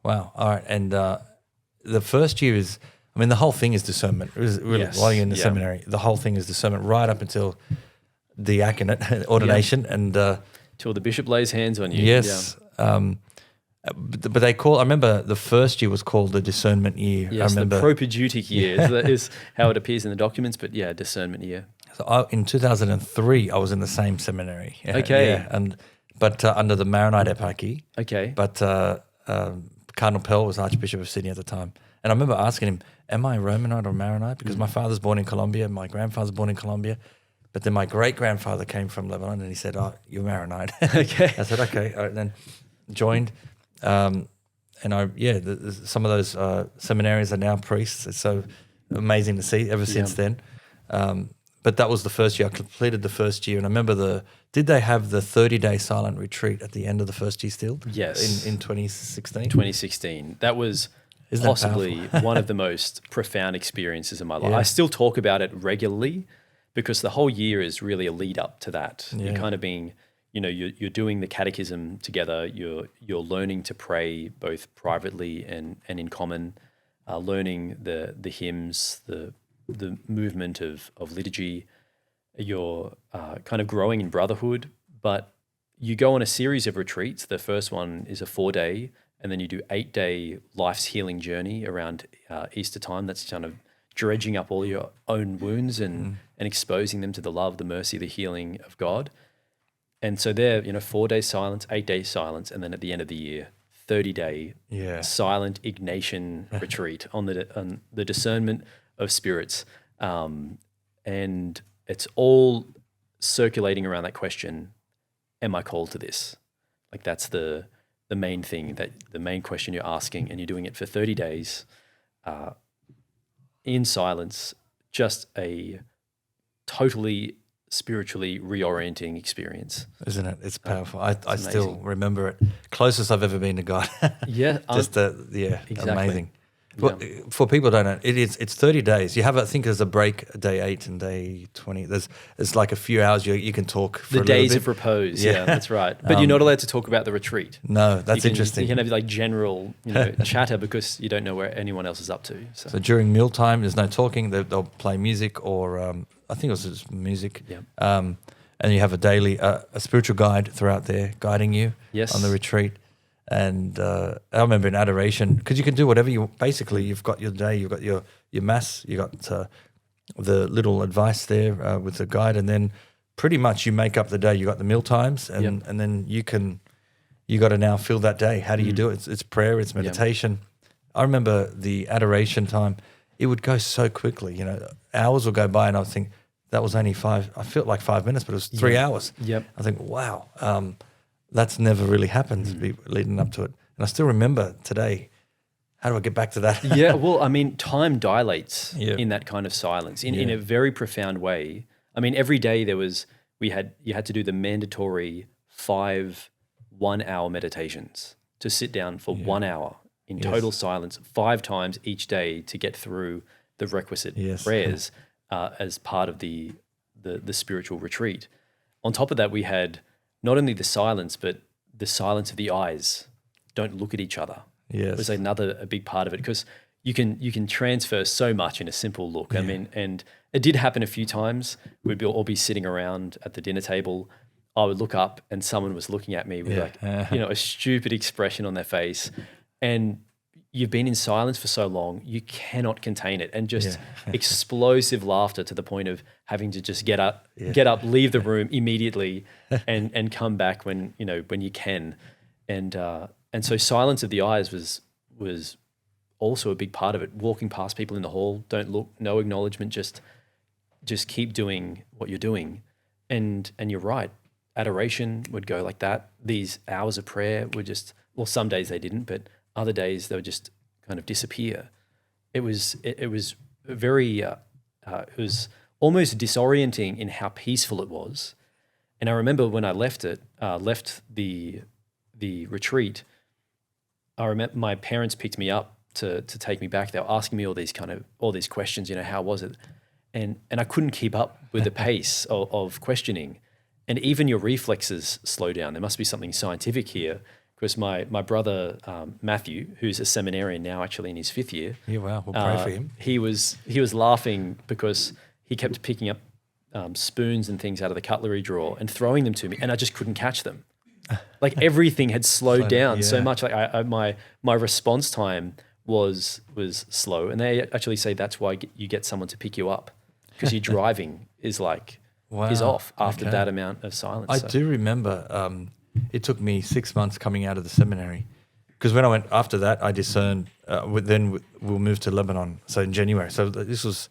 Wow. All right. And the first year is, the whole thing is discernment. Really, while you're in the seminary, the whole thing is discernment right up until diaconate, ordination. And till the bishop lays hands on you. Yes. Yeah. But I remember the first year was called the discernment year. Yes, the propedeutic year is how it appears in the documents, but discernment year. So in 2003, I was in the same seminary. Okay. Yeah, but under the Maronite eparchy. Okay. But Cardinal Pell was Archbishop of Sydney at the time. And I remember asking him, am I Romanite or Maronite? Because my father's born in Colombia, my grandfather's born in Colombia. But then my great-grandfather came from Lebanon and he said, you're Maronite. Okay. I said, okay. All right, then joined. And some of those seminarians are now priests. It's so amazing to see ever since then. But that was the first year. I completed the first year. And I remember did they have the 30-day silent retreat at the end of the first year still? Yes. In 2016? 2016. That was possibly one of the most profound experiences in my life. Yeah. I still talk about it regularly because the whole year is really a lead up to that. Yeah. You're kind of being... you're doing the catechism together. You're learning to pray both privately and in common, learning the hymns, the movement of liturgy. You're kind of growing in brotherhood, but you go on a series of retreats. The first one is a 4-day, and then you do 8-day life's healing journey around Easter time. That's kind of dredging up all your own wounds and exposing them to the love, the mercy, the healing of God. And so there, 4-day silence, 8-day silence, and then at the end of the year, 30-day silent Ignatian retreat on the discernment of spirits. And it's all circulating around that question, am I called to this? Like that's the main thing, the main question you're asking, and you're doing it for 30 days in silence, just a totally spiritually reorienting experience. Isn't it? It's powerful. I still remember it. Closest I've ever been to God. Yeah. Just exactly. Amazing. Yeah. Well, for people who don't know, it's 30 days. You have, I think there's a break, day 8 and day 20. It's like a few hours you can talk for the days of repose. Yeah, that's right. But you're not allowed to talk about the retreat. No, that's interesting. You can have like general chatter because you don't know where anyone else is up to. So during mealtime, there's no talking. They'll play music or I think it was just music. Yeah. And you have a daily, a spiritual guide throughout there guiding you on the retreat. And I remember in adoration, because you can do whatever you've got your day, you've got your mass, you got the little advice there with the guide, and then pretty much you make up the day. You got the meal times, and then you got to now fill that day. How do you do it? It's prayer, it's meditation. I remember the adoration time. it would go so quickly. You know, hours would go by, and I would think that was only I felt like 5 minutes, but it was 3 hours. Yep. I think, wow, that's never really happened leading up to it. And I still remember today. How do I get back to that? Yeah, well, I mean, time dilates Yeah. in that kind of silence in a very profound way. I mean, every day you had to do the mandatory 5 1-hour meditations to sit down for 1 hour in total silence 5 times each day to get through the requisite prayers as part of the spiritual retreat. On top of that, we had not only the silence, but the silence of the eyes. Don't look at each other. Yes. Was a big part of it, because you can transfer so much in a simple look. I mean, and it did happen a few times. We'd all be sitting around at the dinner table. I would look up and someone was looking at me with a stupid expression on their face. And you've been in silence for so long, you cannot contain it, and just explosive laughter to the point of having to just get up, leave the room immediately and come back when you can. And so silence of the eyes was also a big part of it. Walking past people in the hall, don't look, no acknowledgement, just keep doing what you're doing. And you're right, adoration would go like that. These hours of prayer were just, well, some days they didn't, but other days they would just kind of disappear. It was very, it was almost disorienting in how peaceful it was. And I remember when I left the retreat, I remember my parents picked me up to take me back. They were asking me all these questions, how was it? And I couldn't keep up with the pace of questioning. And even your reflexes slow down. There must be something scientific here, because my brother, Matthew, who's a seminarian now, actually in his 5th year. Yeah, wow, we'll pray for him. He was laughing because he kept picking up spoons and things out of the cutlery drawer and throwing them to me, and I just couldn't catch them. Like everything had slowed down so much. Like my response time was slow, and they actually say that's why you get someone to pick you up, because your driving is off after that amount of silence. I do remember it took me 6 months coming out of the seminary, because when I went after that, I discerned. Then we'll move to Lebanon. So in January. So this was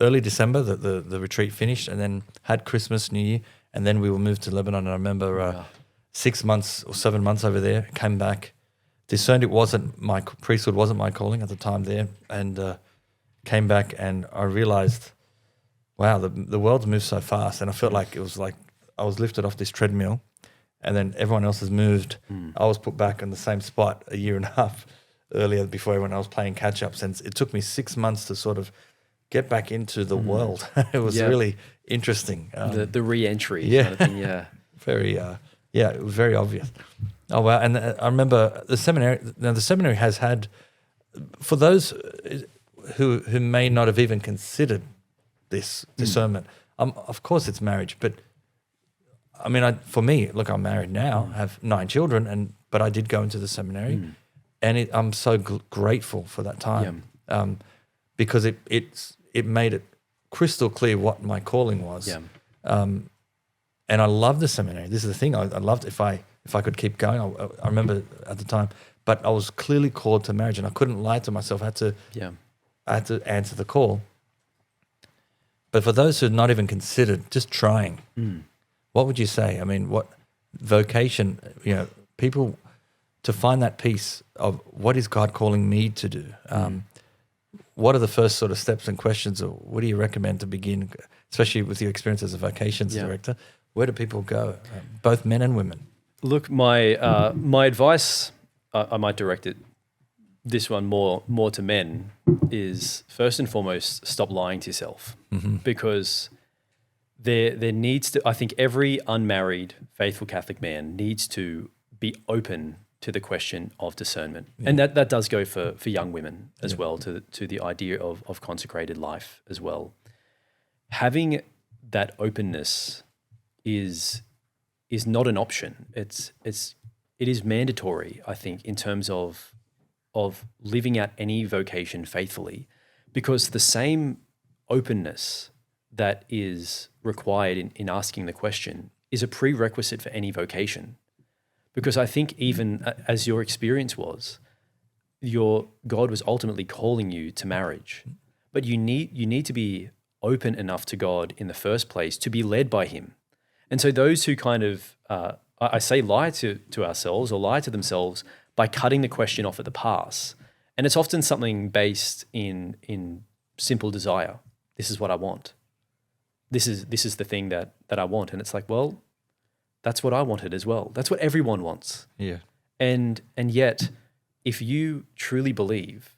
early December that the retreat finished, and then had Christmas, New Year. And then we were moved to Lebanon. And I remember 6 months or 7 months over there, came back, discerned my priesthood wasn't my calling at the time there, and came back, and I realized, wow, the world's moved so fast. And I felt like it was like I was lifted off this treadmill, and then everyone else has moved. I was put back in the same spot a year and a half earlier before when I was playing catch-up. Since it took me 6 months to sort of get back into the world. It was really interesting. The re-entry kind of thing, Very, it was very obvious. Oh, wow. And I remember the seminary. Now, the seminary has had, for those who may not have even considered this discernment, of course it's marriage, but I mean, for me, look, I'm married now, have 9 children, but I did go into the seminary, and I'm so grateful for that time, because it made it crystal clear what my calling was. And I love the seminary. This is the thing. I loved if I could keep going. I remember at the time, but I was clearly called to marriage, and I couldn't lie to myself. I had to answer the call. But for those who had not even considered just trying, what would you say? I mean, what vocation? People to find that piece of what is God calling me to do. What are the first sort of steps and questions, or what do you recommend to begin, especially with your experience as a vocations director? Where do people go, both men and women? Look, my advice, I might direct this one more to men, is first and foremost, stop lying to yourself, because there needs to, I think every unmarried faithful Catholic man needs to be open to the question of discernment. And that does go for young women as well, to the idea of consecrated life as well. Having that openness is not an option. It is mandatory, I think, in terms of living out any vocation faithfully, because the same openness that is required in asking the question is a prerequisite for any vocation. Because I think even as your experience was, your God was ultimately calling you to marriage, but you need to be open enough to God in the first place to be led by Him. And so those who kind of, I say lie to ourselves or lie to themselves by cutting the question off at the pass. And it's often something based in simple desire. This is what I want. This is the thing that I want. And it's like, well, that's what I wanted as well. That's what everyone wants. Yeah. And yet, if you truly believe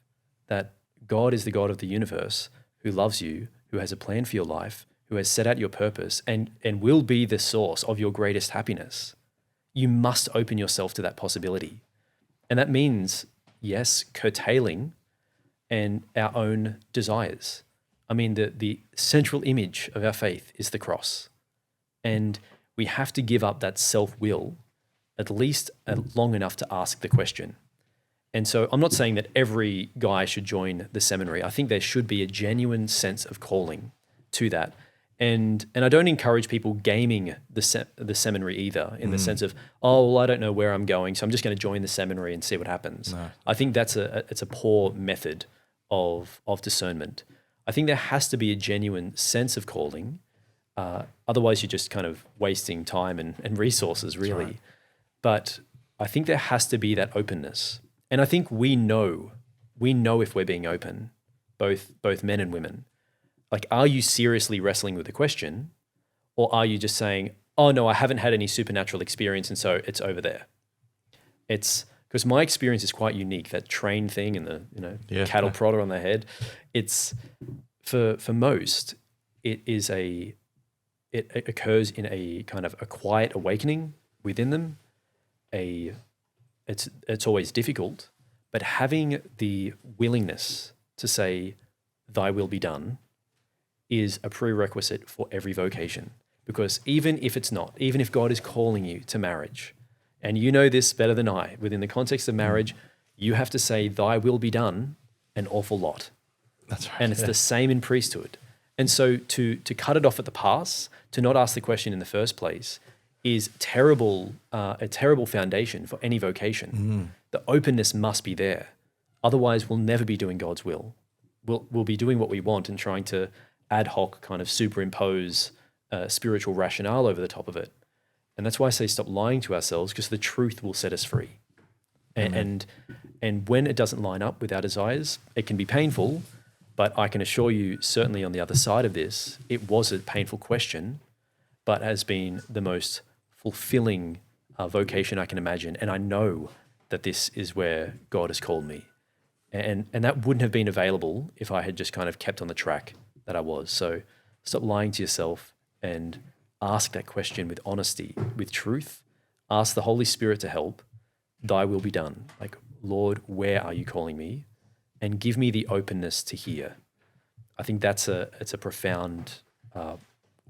that God is the God of the universe who loves you, who has a plan for your life, who has set out your purpose and will be the source of your greatest happiness, you must open yourself to that possibility. And that means, yes, curtailing and our own desires. I mean, the central image of our faith is the cross. And we have to give up that self-will at least long enough to ask the question. And so I'm not saying that every guy should join the seminary. I think there should be a genuine sense of calling to that. And I don't encourage people gaming the seminary either, in the sense of, oh, well, I don't know where I'm going, so I'm just going to join the seminary and see what happens. No. I think it's a poor method of discernment. I think there has to be a genuine sense of calling. Otherwise, you're just kind of wasting time and resources, really. Right. But I think there has to be that openness. And I think we know if we're being open, both men and women. Like, are you seriously wrestling with the question, or are you just saying, oh no, I haven't had any supernatural experience and so it's over there? It's because my experience is quite unique, that train thing and the cattle prodder on the head. It's for most, it occurs in a kind of a quiet awakening within them. It's always difficult, but having the willingness to say, thy will be done, is a prerequisite for every vocation. Because even if God is calling you to marriage, and you know this better than I, within the context of marriage, you have to say, thy will be done an awful lot. That's right. And it's the same in priesthood. And so to cut it off at the pass, to not ask the question in the first place, is a terrible foundation for any vocation. The openness must be there. Otherwise, we'll never be doing God's will. We'll be doing what we want and trying to ad hoc kind of superimpose spiritual rationale over the top of it. And that's why I say stop lying to ourselves, because the truth will set us free. And when it doesn't line up with our desires, it can be painful, but I can assure you, certainly on the other side of this, it was a painful question, but has been the most fulfilling vocation I can imagine. And I know that this is where God has called me. And that wouldn't have been available if I had just kind of kept on the track that I was. So stop lying to yourself and ask that question with honesty, with truth. Ask the Holy Spirit to help. Thy will be done. Like, Lord, where are you calling me? And give me the openness to hear. I think it's a profound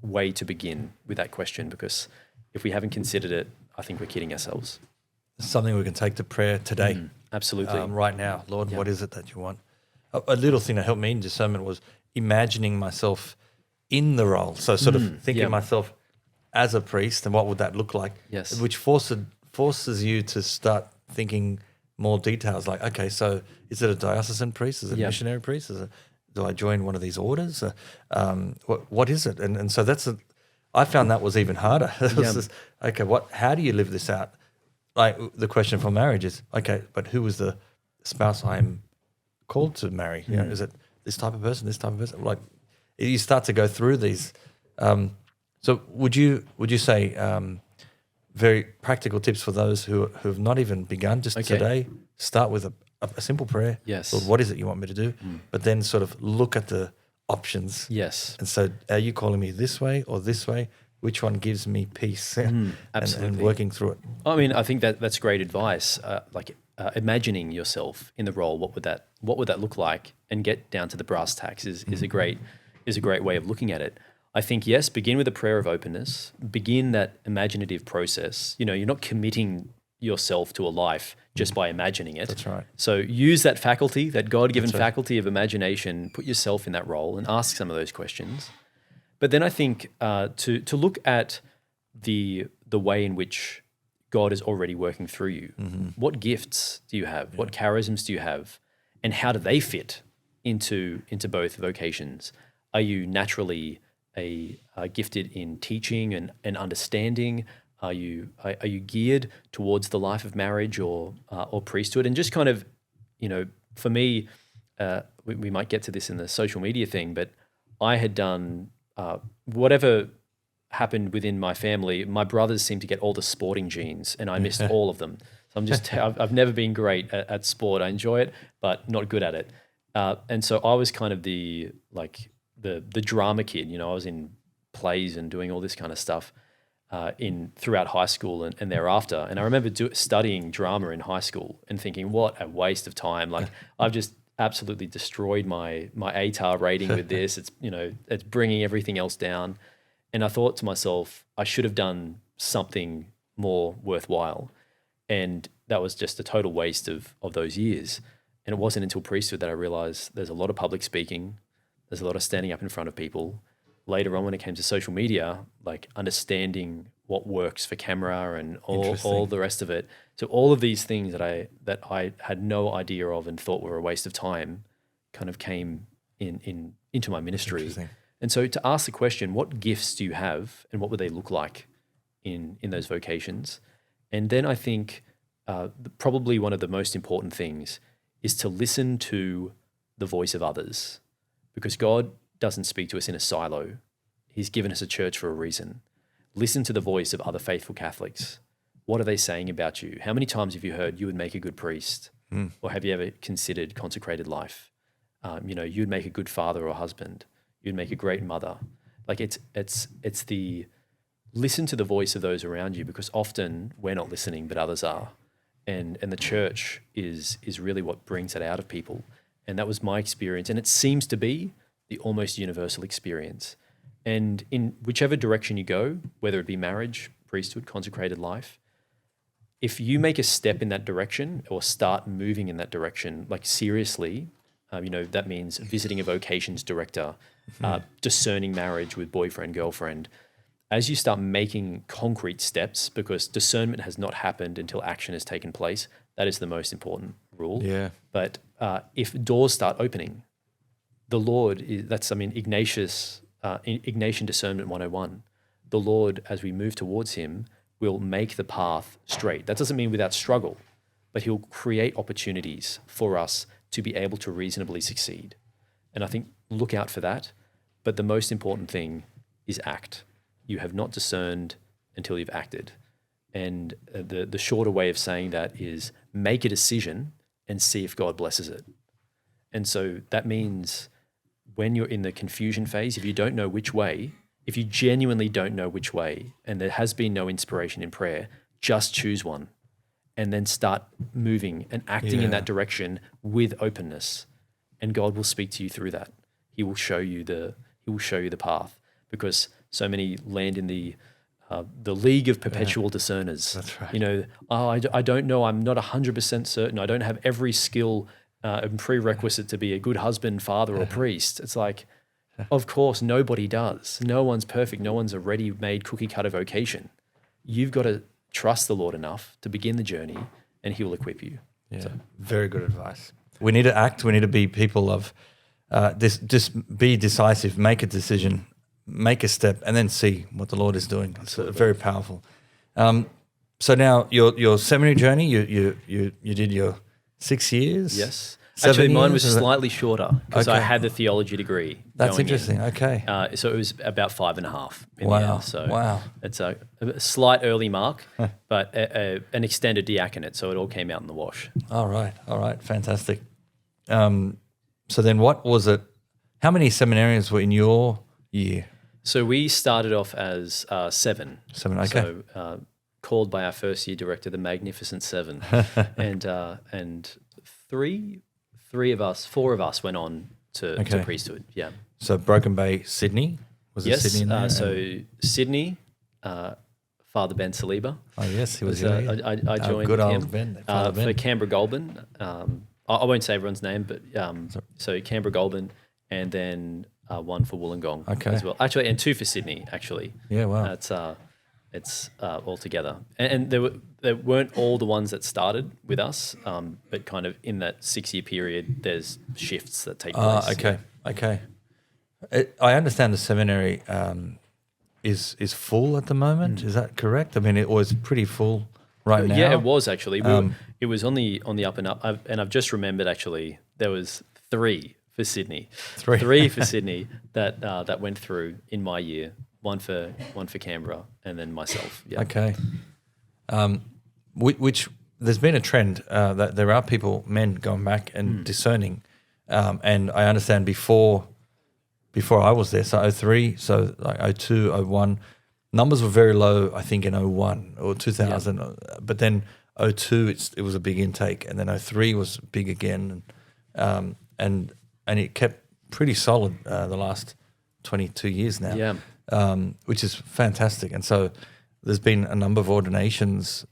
way to begin with that question, because if we haven't considered it, I think we're kidding ourselves. It's something we can take to prayer today. Absolutely. Right now. Lord, what is it that you want? A little thing that helped me in discernment was imagining myself in the role. So sort of thinking myself as a priest and what would that look like? Yes. Which forces you to start thinking more details, like, okay, so is it a diocesan priest? Is it a missionary priest? Do I join one of these orders? What is it? And so I found that was even harder. Okay, how do you live this out? Like, the question for marriage is, okay, but who is the spouse I'm called to marry? You know, is it this type of person, this type of person? Like, you start to go through these. So would you say very practical tips for those who have not even begun just today? Start with a simple prayer. Yes. Lord, what is it you want me to do? But then sort of look at the options. Yes. And so, are you calling me this way or this way? Which one gives me peace? Absolutely. And working through it. I mean, I think that's great advice. Imagining yourself in the role, what would that look like, and get down to the brass tacks is a great way of looking at it. I think, yes, begin with a prayer of openness. Begin that imaginative process. You know, you're not committing yourself to a life just by imagining it. That's right. So use that faculty, that God-given faculty of imagination, put yourself in that role and ask some of those questions. But then I think to look at the way in which God is already working through you. What gifts do you have? What charisms do you have? And how do they fit into both vocations? Are you naturally gifted in teaching and understanding? Are you geared towards the life of marriage or priesthood? And just kind of, for me, we might get to this in the social media thing, but I had done whatever happened within my family. My brothers seemed to get all the sporting genes, and I missed all of them. So I've never been great at sport. I enjoy it, but not good at it. And so I was kind of the drama kid. I was in plays and doing all this kind of stuff throughout high school and thereafter. And I remember studying drama in high school and thinking, what a waste of time. Like I've just absolutely destroyed my ATAR rating with this. It's bringing everything else down. And I thought to myself, I should have done something more worthwhile. And that was just a total waste of those years. And it wasn't until priesthood that I realized there's a lot of public speaking. There's a lot of standing up in front of people. Later on, when it came to social media, like understanding what works for camera and all the rest of it. So all of these things that I had no idea of and thought were a waste of time kind of came into my ministry. And so to ask the question, what gifts do you have and what would they look like in those vocations? And then I think probably one of the most important things is to listen to the voice of others, because God doesn't speak to us in a silo. He's given us a church for a reason. Listen to the voice of other faithful Catholics. What are they saying about you? How many times have you heard you would make a good priest? Or have you ever considered consecrated life? You'd make a good father or husband. You'd make a great mother. Like it's the listen to the voice of those around you, because often we're not listening, but others are. And the church is really what brings it out of people. And that was my experience. And it seems to be the almost universal experience. And in whichever direction you go, whether it be marriage, priesthood, consecrated life, if you make a step in that direction or start moving in that direction, like seriously, that means visiting a vocations director, discerning marriage with boyfriend, girlfriend. As you start making concrete steps, because discernment has not happened until action has taken place, that is the most important rule. Yeah. But if doors start opening, the Lord Ignatian Discernment 101. The Lord, as we move towards him, will make the path straight. That doesn't mean without struggle, but he'll create opportunities for us to be able to reasonably succeed. And I think look out for that. But the most important thing is act. You have not discerned until you've acted. And the shorter way of saying that is make a decision and see if God blesses it. And so that means when you're in the confusion phase, if you don't know which way, if you genuinely don't know which way, and there has been no inspiration in prayer, just choose one and then start moving and acting in that direction with openness. And God will speak to you through that. He will show you the path, because so many land in the league of perpetual discerners. That's right. I don't know. I'm not 100% certain. I don't have every skill and prerequisite to be a good husband, father, or priest. It's like, of course, nobody does. No one's perfect. No one's a ready-made cookie-cutter vocation. You've got to trust the Lord enough to begin the journey, and he will equip you. Yeah, so. Very good advice. We need to act. We need to be people of this. Just be decisive. Make a decision. Make a step, and then see what the Lord is doing. Absolutely. It's very powerful. So now your seminary journey. You did your 6 years. Yes. Actually, mine was slightly shorter because I had the theology degree. That's interesting. Okay. So it was about 5.5 in wow. the end. So wow. It's a slight early mark, but an extended diaconate, so it all came out in the wash. All right. Fantastic. So then what was it? How many seminarians were in your year? So we started off as 7. 7, okay. So called by our first year director, the Magnificent Seven. and four of us went on to priesthood. Yeah. So Broken Bay, Sydney? Was it Sydney in there? So Sydney, Father Ben Saliba. Oh, yes, he was here. I joined good him old Ben. for Canberra Goulburn. I won't say everyone's name, but so Canberra Goulburn, and then one for Wollongong as well. Actually, and 2 for Sydney, actually. Yeah, wow. That's It's all together. And there weren't all the ones that started with us, but kind of in that 6-year period, there's shifts that take place. Okay. I understand the seminary is full at the moment. Is that correct? I mean, it was pretty full right now. Yeah, it was actually. It was on the up and up. I've just remembered actually there was 3 for Sydney. 3 for Sydney that went through in my year. One for Canberra, and then myself. Yeah. Okay. Which there's been a trend that there are men going back and discerning, and I understand before I was there, so 03, so like 02, 01, numbers were very low. I think in 01 or 2000, but then 02 it was a big intake, and then 03 was big again, and it kept pretty solid the last 22 years now. Yeah. Which is fantastic. And so there's been a number of ordinations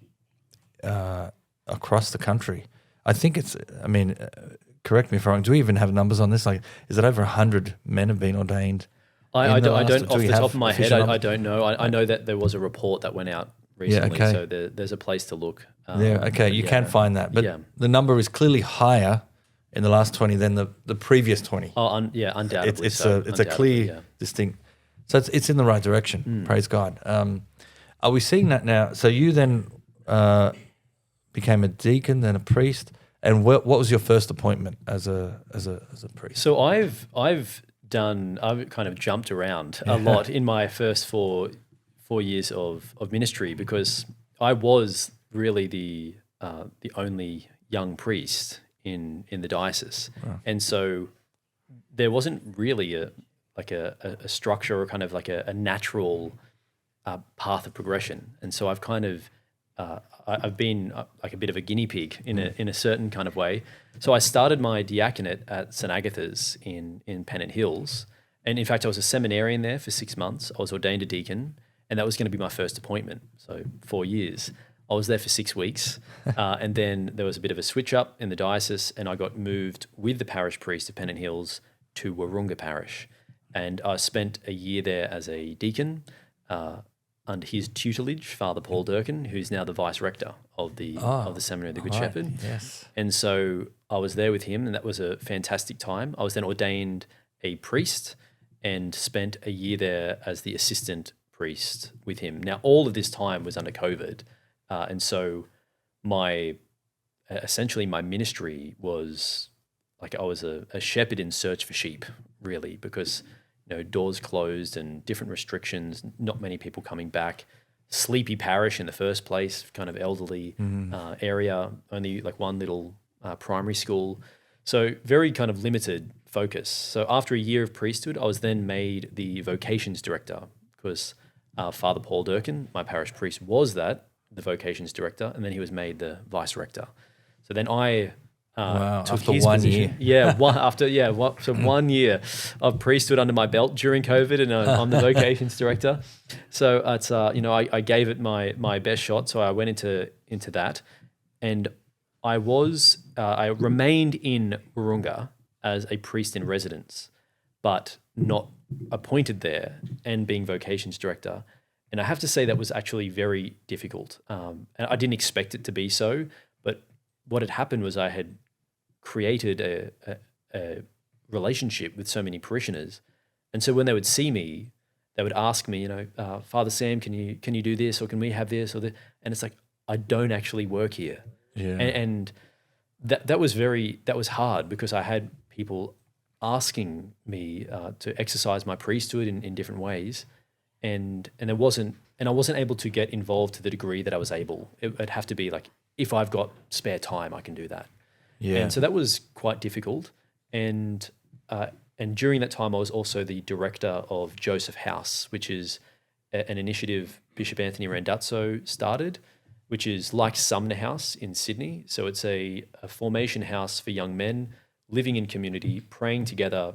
across the country. I think correct me if I'm wrong, do we even have numbers on this? Like, is it over 100 men have been ordained? I don't off the top of my head, I don't know. I know that there was a report that went out recently, so there's a place to look. You can find that. But the number is clearly higher in the last 20 than the previous 20. Undoubtedly. It's a clear, distinct. So it's in the right direction. Praise God. Are we seeing that now? So you then became a deacon, then a priest, and what was your first appointment as a priest? So I've kind of jumped around a lot in my first four years of ministry, because I was really the only young priest in the diocese, and so there wasn't really a structure or kind of like a natural path of progression. And so I've kind of I've been like a bit of a guinea pig in a certain kind of way. So I started my diaconate at St Agatha's in Pennant Hills, and in fact I was a seminarian there for 6 months. I was ordained a deacon, and that was going to be my first appointment. So 4 years. I was there for 6 weeks, and then there was a bit of a switch up in the diocese, and I got moved with the parish priest of Pennant Hills to Wahroonga Parish. And I spent a year there as a deacon under his tutelage, Father Paul Durkin, who's now the vice rector of the Seminary of the Good Shepherd. Yes. And so I was there with him, and that was a fantastic time. I was then ordained a priest and spent a year there as the assistant priest with him. Now, all of this time was under COVID, and so essentially my ministry was like I was a shepherd in search for sheep, really, because doors closed and different restrictions, not many people coming back, sleepy parish in the first place, kind of elderly area, only like one little primary school. So very kind of limited focus. So after a year of priesthood, I was then made the vocations director, because Father Paul Durkin, my parish priest, was the vocations director, and then he was made the vice rector. So then I took after his 1 position. year. So 1 year of priesthood under my belt during COVID, and I'm the vocations director. So it's I gave it my best shot. So I went into that, and I remained in Wahroonga as a priest in residence, but not appointed there, and being vocations director. And I have to say that was actually very difficult. And I didn't expect it to be so, but what had happened was I had created a relationship with so many parishioners. And so when they would see me, they would ask me, Father Sam, can you do this, or can we have this or that? And it's like, I don't actually work here. Yeah. And that was hard, because I had people asking me to exercise my priesthood in different ways. And I wasn't able to get involved to the degree that I was able. It'd have to be like, if I've got spare time, I can do that. Yeah. And so that was quite difficult. And during that time, I was also the director of Joseph House, which is an initiative Bishop Anthony Randazzo started, which is like Sumner House in Sydney. So it's a formation house for young men living in community, praying together,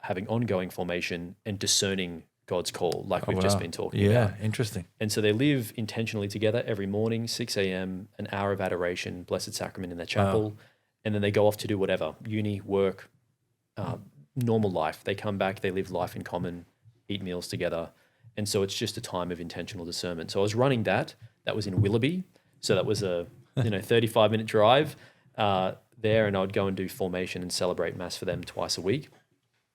having ongoing formation, and discerning God's call, like we've just been talking about. Yeah, interesting. And so they live intentionally together every morning, 6 a.m., an hour of adoration, Blessed Sacrament in their chapel, and then they go off to do whatever, uni, work, normal life. They come back, they live life in common, eat meals together, And so it's just a time of intentional discernment. So I was running that. That was in Willoughby. So that was a 35-minute drive there, and I would go and do formation and celebrate Mass for them twice a week.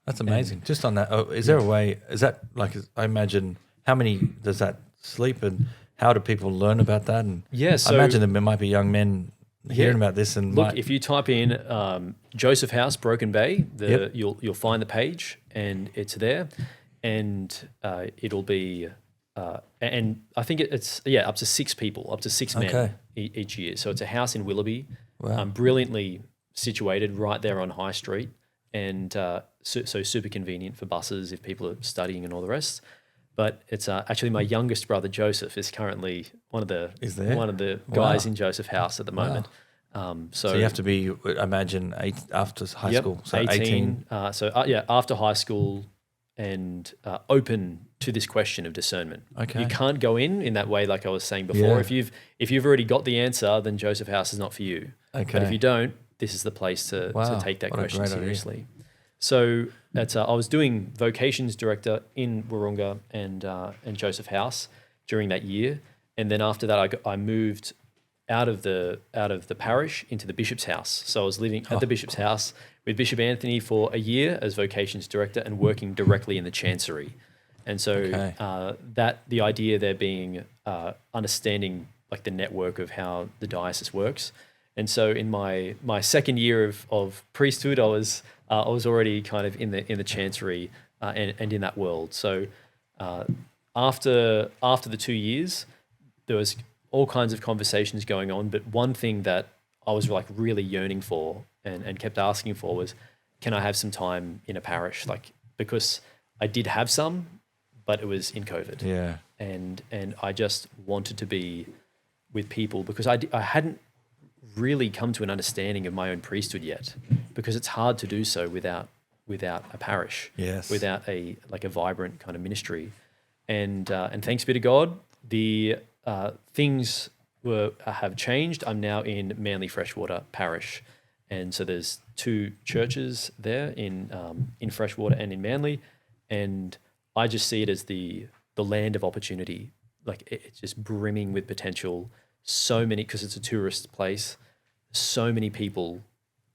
That's amazing. Just on that, is there a way, is that like, I imagine, how many does that sleep, and how do people learn about that? And So I imagine there might be young men hearing about this. And look, if you type in Joseph House, Broken Bay, you'll find the page, and it's there, and it'll be, and I think it's up to 6 people, up to 6 men each year. So it's a house in Willoughby, brilliantly situated right there on High Street, and so super convenient for buses if people are studying and all the rest. But it's actually my youngest brother Joseph is currently one of the guys in Joseph House at the moment. So you have to be, I imagine, after high school. So 18. After high school, and open to this question of discernment. Okay. You can't go in that way, like I was saying before. Yeah. If you've already got the answer, then Joseph House is not for you. Okay. But if you don't, this is the place to take that question seriously. So I was doing Vocations director in Wahroonga and Joseph House during that year, and then after that I moved out of the parish into the bishop's house. So I was living at the bishop's house with Bishop Anthony for a year as Vocations director and working directly in the chancery. And so the idea there being understanding like the network of how the diocese works. And so in my second year of priesthood, I was already kind of in the chancery and in that world. So after the 2 years, there was all kinds of conversations going on. But one thing that I was like really yearning for and kept asking for was, can I have some time in a parish? Like, because I did have some, but it was in COVID. Yeah. And I just wanted to be with people because I hadn't really come to an understanding of my own priesthood yet, because it's hard to do so without a parish, without a vibrant kind of ministry. And thanks be to God, the things have changed. I'm now in Manly Freshwater Parish, and so there's 2 churches there in Freshwater and in Manly, and I just see it as the land of opportunity. Like it's just brimming with potential. So many, because it's a tourist place, so many people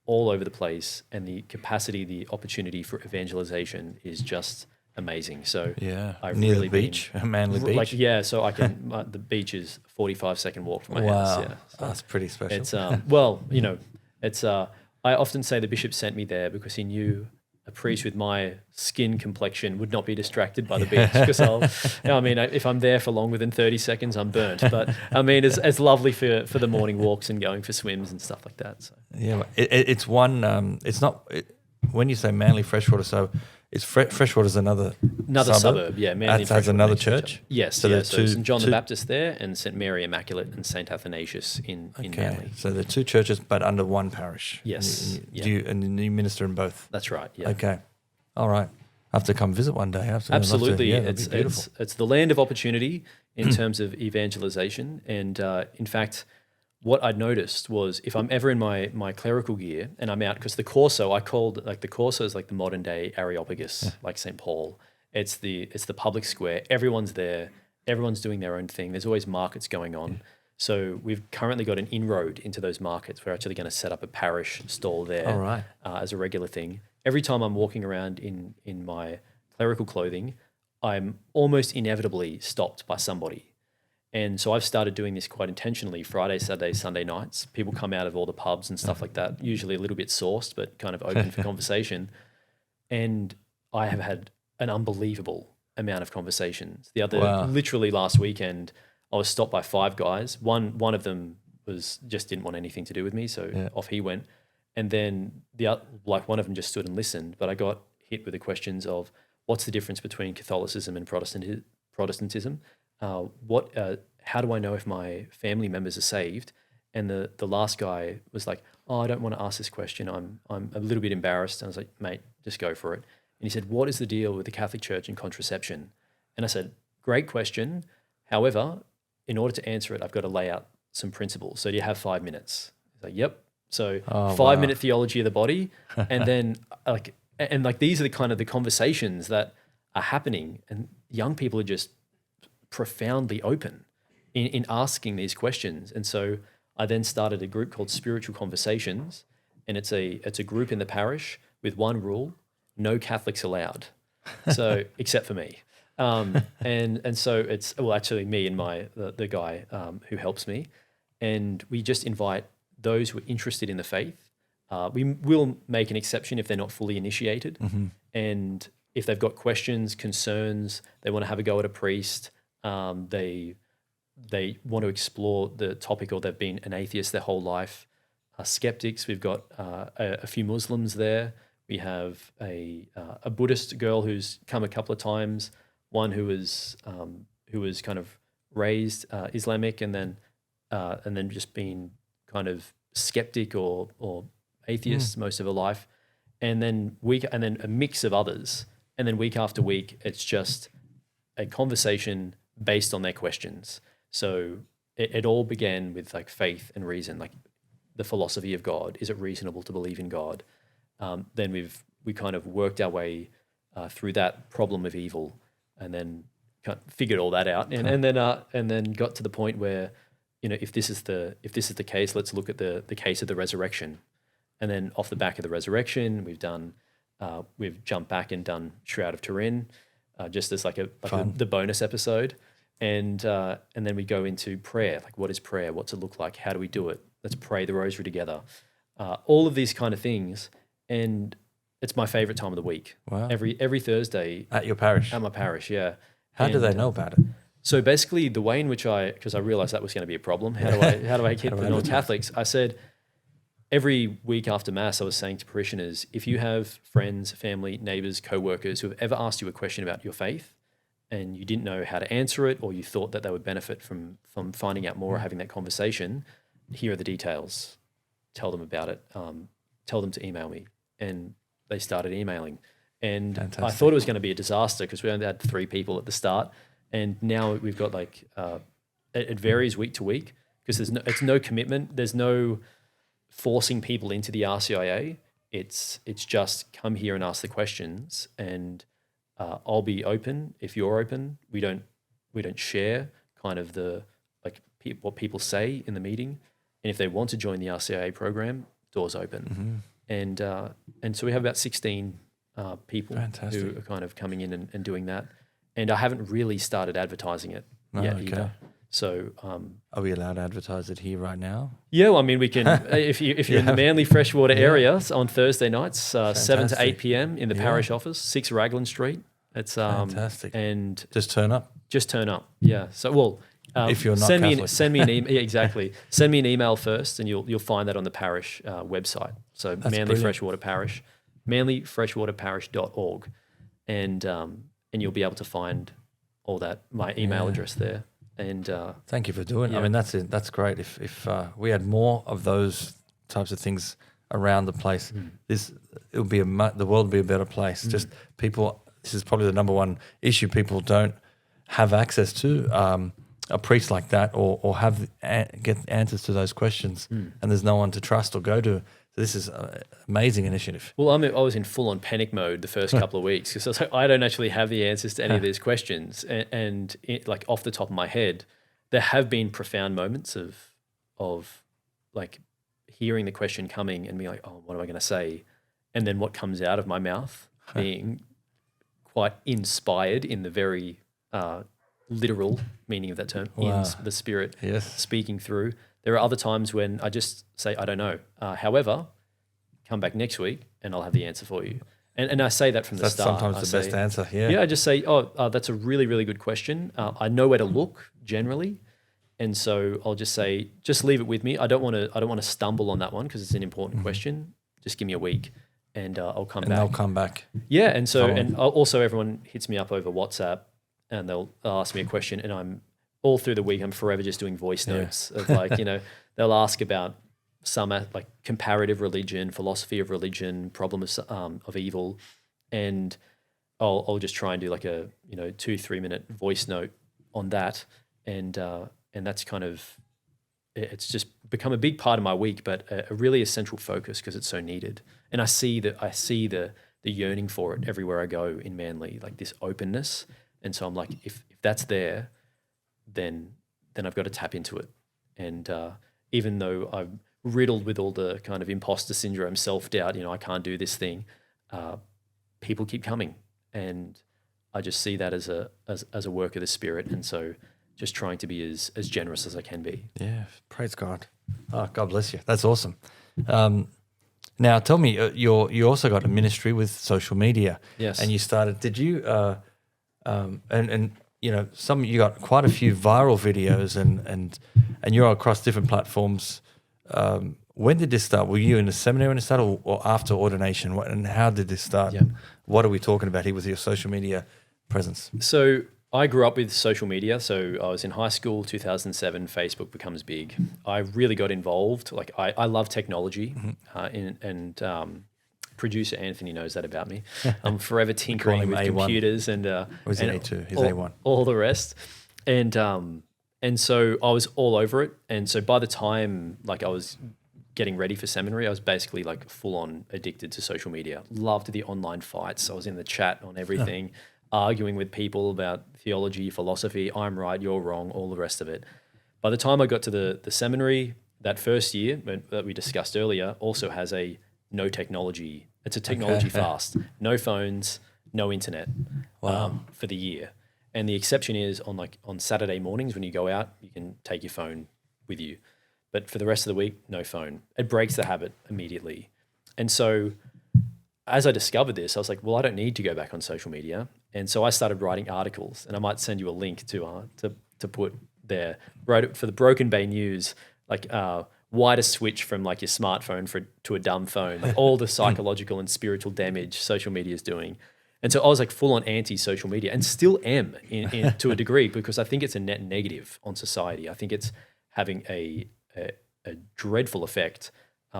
all over the place, and the capacity, the opportunity for evangelization is just amazing. So I've near really the beach, Manly Beach. So I can. The beach is 45-second walk from my house. Yeah, so that's pretty special. It's it's. I often say the bishop sent me there because he knew a priest with my skin complexion would not be distracted by the beach, because if I'm there for longer than 30 seconds, I'm burnt. But it's lovely for the morning walks and going for swims and stuff like that. So it's one. It's not when you say Manly Freshwater. So it's Freshwater's another suburb. Yeah, Manly has another church. Yes, so there's St John the Baptist there, and St Mary Immaculate and St Athanasius in Manly. So there are 2 churches, but under one parish. Yes. And you minister in both. That's right. Yeah. Okay. All right. I have to come visit one day. Absolutely. That'd be beautiful. It's the land of opportunity in terms of evangelization. And in fact, what I'd noticed was if I'm ever in my clerical gear and I'm out, because the Corso, the Corso is like the modern day Areopagus, like St. Paul. It's the public square. Everyone's there. Everyone's doing their own thing. There's always markets going on. So we've currently got an inroad into those markets. We're actually going to set up a parish stall there as a regular thing. Every time I'm walking around in my clerical clothing, I'm almost inevitably stopped by somebody. And so I've started doing this quite intentionally. Friday, Saturday, Sunday nights, people come out of all the pubs and stuff like that, usually a little bit sauced, but kind of open for conversation. I have had an unbelievable amount of conversations. Literally last weekend, I was stopped by 5 guys. One of them just didn't want anything to do with me, so off he went. And then one of them just stood and listened. But I got hit with the questions of what's the difference between Catholicism and Protestantism? How do I know if my family members are saved? And the last guy was like, "Oh, I don't want to ask this question. I'm a little bit embarrassed." And I was like, "Mate, just go for it." And he said, "What is the deal with the Catholic Church and contraception?" And I said, "Great question. However, in order to answer it, I've got to lay out some principles. So do you have 5 minutes?" He's like, "Yep." So 5-minute theology of the body, and then these are the kind of the conversations that are happening, and young people are just profoundly open in asking these questions. And so I then started a group called Spiritual Conversations, and it's a group in the parish with one rule: no Catholics allowed. So except for me. And so it's, well, actually me and the guy who helps me, and we just invite those who are interested in the faith. We will make an exception if they're not fully initiated, and if they've got questions, concerns, they want to have a go at a priest, they want to explore the topic, or they've been an atheist their whole life. Skeptics, we've got a few Muslims there. We have a Buddhist girl who's come a couple of times, one who was kind of raised Islamic and then just been kind of skeptic or atheist most of her life, and then a mix of others, and then week after week it's just a conversation based on their questions. So it all began with like faith and reason, like the philosophy of God. Is it reasonable to believe in God? Then we kind of worked our way through that problem of evil, and then kind of figured all that out, and then got to the point where, if this is the case, let's look at the case of the resurrection, and then off the back of the resurrection, we've jumped back and done Shroud of Turin, just as the bonus episode, and then we go into prayer. Like, what is prayer? What's it look like? How do we do it? Let's pray the rosary together. All of these kind of things. And it's my favorite time of the week. Wow. Every Thursday. At your parish? At my parish, yeah. How do they know about it? So basically the way in which because I realized that was going to be a problem. How do I keep the non-Catholics? I said, every week after Mass, I was saying to parishioners, if you have friends, family, neighbors, co-workers who have ever asked you a question about your faith and you didn't know how to answer it, or you thought that they would benefit from finding out more or having that conversation, here are the details. Tell them about it. Tell them to email me. And they started emailing. And Fantastic. I thought it was going to be a disaster because we only had 3 people at the start. And now we've got it varies week to week because it's no commitment. There's no forcing people into the RCIA. It's just come here and ask the questions, and I'll be open if you're open. We don't share kind of what people say in the meeting. And if they want to join the RCIA program, doors open. And so we have about 16 people Fantastic. Who are kind of coming in and doing that. And I haven't really started advertising it yet either. So are we allowed to advertise it here right now? Yeah, well, I mean, we can if you're in the Manly freshwater area on Thursday nights, 7 to 8 p.m. in the parish office, 6 Raglan Street. It's fantastic. And just turn up. Yeah. So if you're not send me an email. Yeah, exactly. Send me an email first, and you'll find that on the parish website. So That's Manly brilliant. Freshwater Parish, manlyfreshwaterparish.org, and you'll be able to find all that, my email address there. And thank you for doing it. I mean, that's great. If we had more of those types of things around the place, the world would be a better place. Just people. This is probably the number one issue. People don't have access to a priest like that, or get answers to those questions, and there's no one to trust or go to. So this is an amazing initiative. Well, I was in full-on panic mode the first couple of weeks because I was like, I don't actually have the answers to any of these questions, and like off the top of my head, there have been profound moments of like hearing the question coming and being like, oh, what am I going to say? And then what comes out of my mouth being quite inspired in the very literal meaning of that term, in the Spirit speaking through. There are other times when I just say, I don't know. However, come back next week and I'll have the answer for you. And I say that from the start. That's sometimes the best answer, Yeah, I just say, that's a really, really good question. I know where to look generally. And so I'll just say, just leave it with me. I don't want to stumble on that one because it's an important question. Just give me a week and I'll come back. And they'll come back. Yeah, and so also everyone hits me up over WhatsApp and they'll ask me a question, and I'm all through the week I'm forever just doing voice notes of they'll ask about some like comparative religion, philosophy of religion, problem of evil, and I'll just try and do like a 2-3 minute voice note on that, and that's kind of, it's just become a big part of my week, but a really essential focus because it's so needed. And I see the the yearning for it everywhere I go in Manly, like this openness. And so I'm like, if that's there, then I've got to tap into it. And even though I'm riddled with all the kind of imposter syndrome, self-doubt, I can't do this thing, people keep coming. And I just see that as a work of the Spirit. And so just trying to be as generous as I can be. Yeah, praise God. Oh, God bless you. That's awesome. Now, tell me, you also got a ministry with social media. Yes. And you started. Did you? And you got quite a few viral videos, and you're across different platforms. When did this start? Were you in the seminary when it started, or after ordination? And how did this start? Yeah. What are we talking about here with your social media presence? So I grew up with social media. So I was in high school, 2007, Facebook becomes big. I really got involved. Like I love technology, producer Anthony knows that about me. I'm forever tinkering with A1. computers and Was he A2? He's A1. All the rest. And so I was all over it. And so by the time I was getting ready for seminary, I was basically full on addicted to social media. Loved the online fights. I was in the chat on everything. Arguing with people about theology, philosophy, I'm right, you're wrong, all the rest of it. By the time I got to the seminary, that first year that we discussed earlier also has a no technology. It's a technology fast. No phones, no internet for the year. And the exception is on Saturday mornings when you go out, you can take your phone with you. But for the rest of the week, no phone. It breaks the habit immediately. And so as I discovered this, I was like, well, I don't need to go back on social media. And so I started writing articles, and I might send you a link to put there. Wrote it for the Broken Bay News, why to switch from your smartphone to a dumb phone, all the psychological and spiritual damage social media is doing. And so I was full on anti-social media, and still am to a degree, because I think it's a net negative on society. I think it's having a dreadful effect,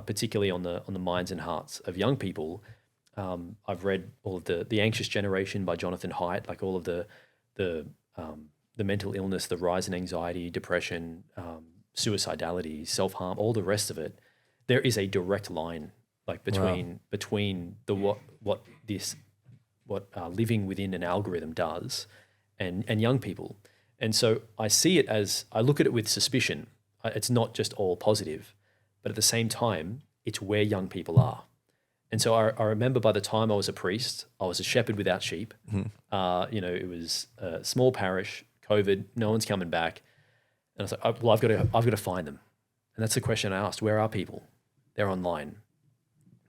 particularly on the minds and hearts of young people. I've read all of the Anxious Generation by Jonathan Haidt, all of the mental illness, the rise in anxiety, depression, suicidality, self-harm, all the rest of it. There is a direct line between the what living within an algorithm does and young people. And so I look at it with suspicion. It's not just all positive, but at the same time, it's where young people are. And so I remember by the time I was a priest, I was a shepherd without sheep. Mm-hmm. It was a small parish, COVID, no one's coming back. And I was like, well, I've got to find them. And that's the question I asked. Where are people? They're online.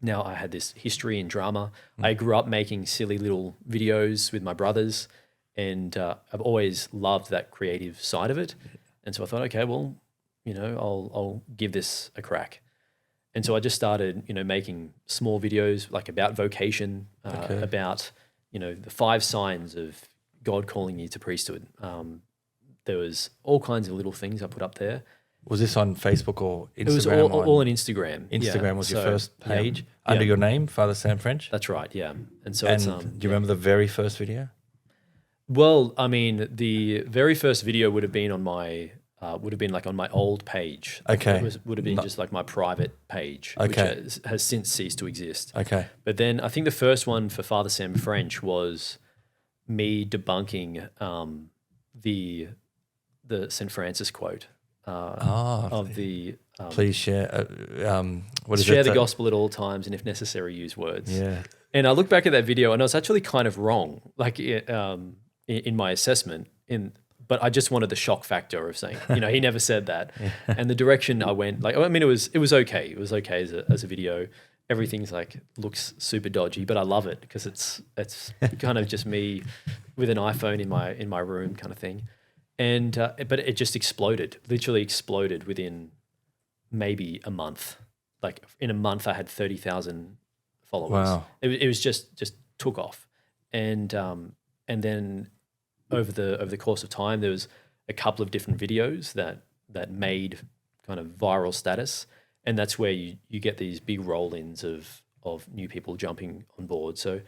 Now, I had this history in drama. Mm-hmm. I grew up making silly little videos with my brothers, and I've always loved that creative side of it. And so I thought, okay, well, I'll give this a crack. And so I just started, making small videos about vocation, about, the 5 signs of God calling you to priesthood. There was all kinds of little things I put up there. Was this on Facebook or Instagram? It was all on Instagram. Instagram was your first page under your name, Father Sam French? That's right, yeah. And so do you remember the very first video? Well, I mean, the very first video would have been on my on my old page. Okay. It would have been just my private page, which has since ceased to exist. Okay. But then I think the first one for Father Sam French was me debunking the St. Francis quote of the please share. What is share it? the gospel at all times, and if necessary, use words. Yeah. And I look back at that video, and I was actually kind of wrong, in my assessment. But I just wanted the shock factor of saying, he never said that. Yeah. And the direction I went, it was okay. It was okay as a video. Everything's looks super dodgy, but I love it because it's kind of just me with an iPhone in my room kind of thing. And but it just literally exploded within maybe a month. In a month, I had 30,000 followers. Wow! It was just took off, and then over the course of time, there was a couple of different videos that made kind of viral status, and that's where you get these big roll-ins of new people jumping on board. So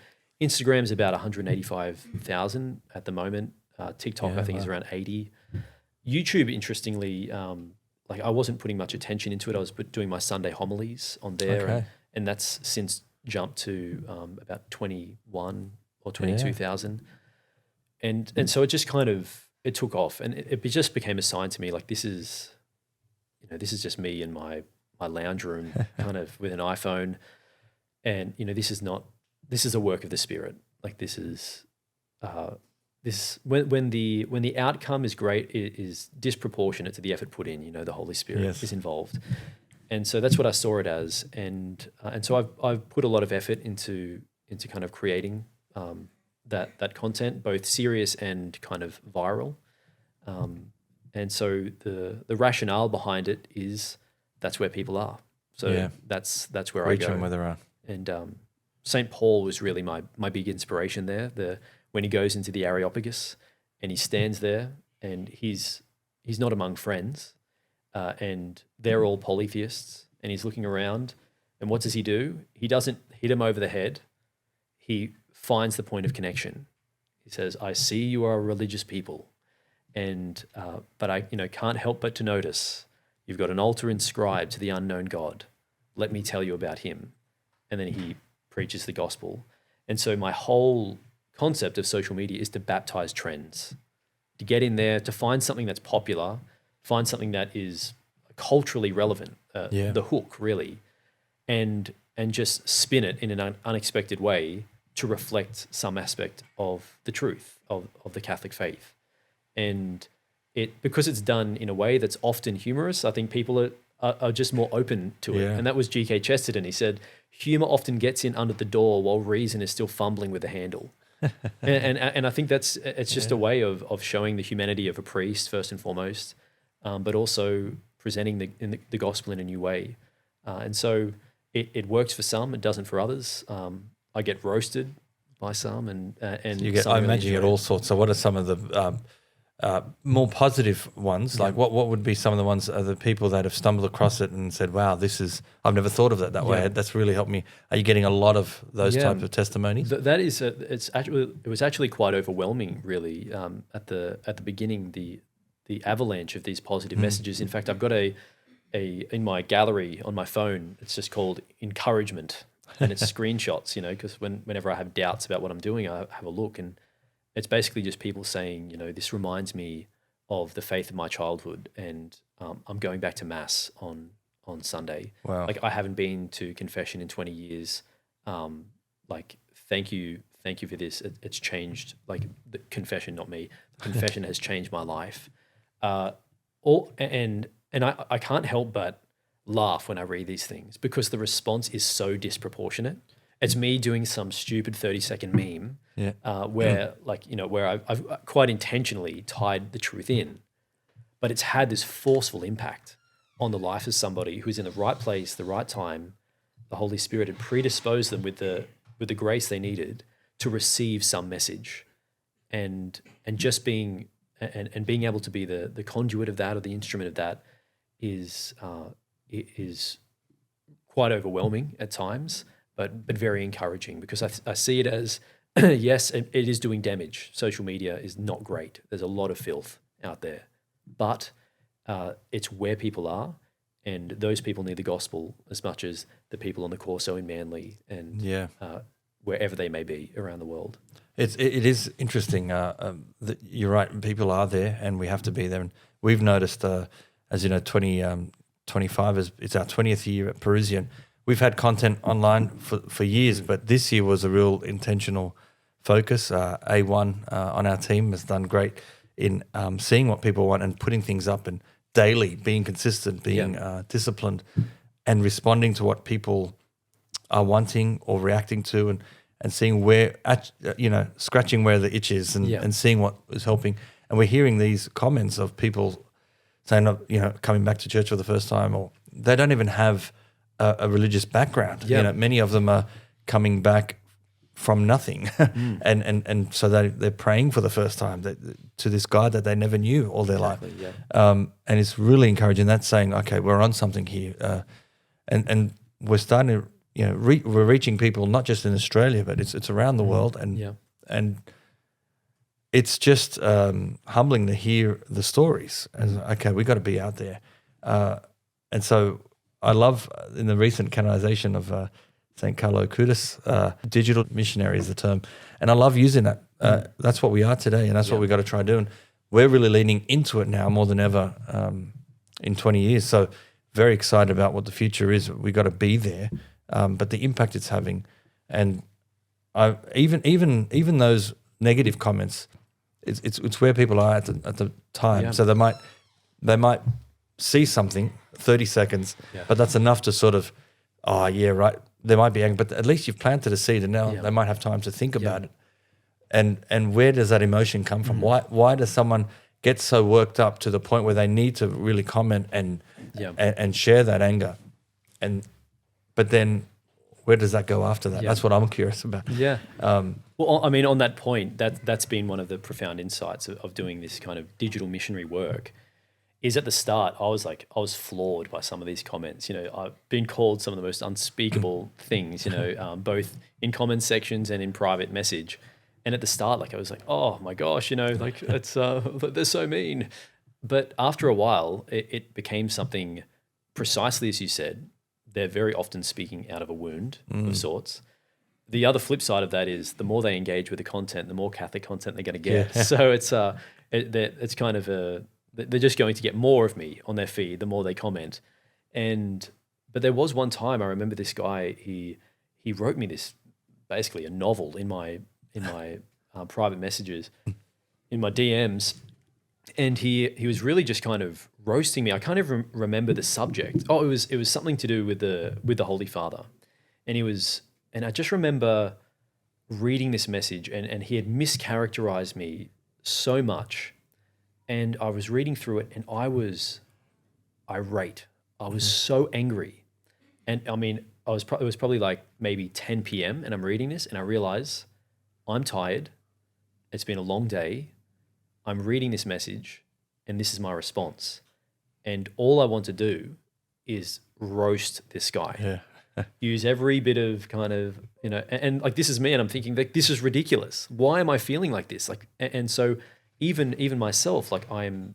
Instagram's about 185,000 at the moment. TikTok, I think, is around 80. YouTube, interestingly, I wasn't putting much attention into it. I was doing my Sunday homilies on there, and that's since jumped to about 21 or 22,000. And so it just kind of, it took off, and it just became a sign to me, like, this is just me in my lounge room kind of with an iPhone. And, this is a work of the Spirit. Like, this is, when the outcome is great, it is disproportionate to the effort put in, the Holy Spirit is involved. And so that's what I saw it as. And so I've put a lot of effort into kind of creating that content, both serious and kind of viral. And so the rationale behind it is that's where people are. So that's where reach I go. them where they're at. And St. Paul was really my big inspiration there. When he goes into the Areopagus and he stands there and he's not among friends, and they're all polytheists, and he's looking around, and what does he do? He doesn't hit him over the head. He finds the point of connection. He says, "I see you are a religious people, and but I can't help but to notice you've got an altar inscribed to the unknown God. Let me tell you about him." And then he preaches the gospel. And so my whole concept of social media is to baptize trends, to get in there, to find something that's popular, find something that is culturally relevant, the hook really, and just spin it in an unexpected way to reflect some aspect of the truth of the Catholic faith. And because it's done in a way that's often humorous, I think people are just more open to it. And that was G.K. Chesterton. He said, humor often gets in under the door while reason is still fumbling with the handle. and I think it's just a way of showing the humanity of a priest first and foremost, but also presenting the gospel in a new way. And so it works for some, it doesn't for others. I get roasted by some, and you get. I imagine you get all sorts. So, what are some of the more positive ones? Like, what would be some of the ones? The people that have stumbled across it and said, "Wow, I've never thought of that way. That's really helped me." Are you getting a lot of those types of testimonies? That is, it was actually quite overwhelming, really. At the beginning, the avalanche of these positive messages. In fact, I've got a in my gallery on my phone. It's just called encouragement, and it's screenshots. Because whenever I have doubts about what I'm doing, I have a look, and it's basically just people saying, this reminds me of the faith of my childhood, and I'm going back to Mass on Sunday. Wow. Like, I haven't been to confession in 20 years. Like, thank you for this. It's changed, like, the confession, not me. The confession has changed my life. And I can't help but laugh when I read these things, because the response is so disproportionate. It's me doing some stupid 30-second meme where I've quite intentionally tied the truth in, but it's had this forceful impact on the life of somebody who's in the right place, the right time. The Holy Spirit had predisposed them with the grace they needed to receive some message, and just being able to be the conduit of that, or the instrument of that, is quite overwhelming at times. But very encouraging, because I see it as, yes, it is doing damage. Social media is not great. There's a lot of filth out there, but it's where people are, and those people need the gospel as much as the people on the Corso in Manly and wherever they may be around the world. It is interesting. That you're right. People are there, and we have to be there. And we've noticed, as you know, 2025 it's our 20th year at Parousia. We've had content online for years, but this year was a real intentional focus. A1 on our team has done great in seeing what people want and putting things up, and daily being consistent, being disciplined, and responding to what people are wanting or reacting to, and seeing where, scratching where the itch is, and seeing what is helping. And we're hearing these comments of people saying, coming back to church for the first time, or they don't even have a religious background. Many of them are coming back from nothing, and so they're praying for the first time to this God that they never knew all their life. And it's really encouraging. That's saying, okay, we're on something here, and we're starting to, we're reaching people not just in Australia, but it's around the world, and it's just humbling to hear the stories. And okay, we got to be out there, and so I love in the recent canonization of St. Carlo Acutis. Digital missionary is the term. And I love using that. That's what we are today, and that's what we got to try doing. We're really leaning into it now more than ever in 20 years. So very excited about what the future is. We got to be there, but the impact it's having, and even those negative comments, it's where people are at the time. Yeah. So they might see something 30 seconds, but that's enough to sort of, oh yeah, right. There might be anger, but at least you've planted a seed, and now they might have time to think about it. And where does that emotion come from? Why does someone get so worked up to the point where they need to really comment and share that anger? But then where does that go after that? That's what I'm curious about. Yeah. Well, I mean, on that point, that's been one of the profound insights of doing this kind of digital missionary work. Is at the start, I was floored by some of these comments. I've been called some of the most unspeakable things, both in comment sections and in private message. And at the start, I was like, oh my gosh, it's they're so mean. But after a while, it became something precisely as you said. They're very often speaking out of a wound of sorts. The other flip side of that is the more they engage with the content, the more Catholic content they're going to get. Yeah. So it's kind of they're just going to get more of me on their feed the more they comment. But there was one time I remember this guy, he wrote me this, basically a novel in my private messages, in my DMs, and he was really just kind of roasting me. I can't even remember the subject. Oh, it was something to do with the Holy Father, and I just remember reading this message, and he had mischaracterized me so much. And I was reading through it, and I was irate. I was so angry. And I mean, it was probably like maybe 10 p.m. and I'm reading this, and I realize I'm tired. It's been a long day. I'm reading this message, and this is my response. And all I want to do is roast this guy. Yeah. Use every bit of kind of, and like this is me, and I'm thinking like this is ridiculous. Why am I feeling like this? Like, and so even myself, like I'm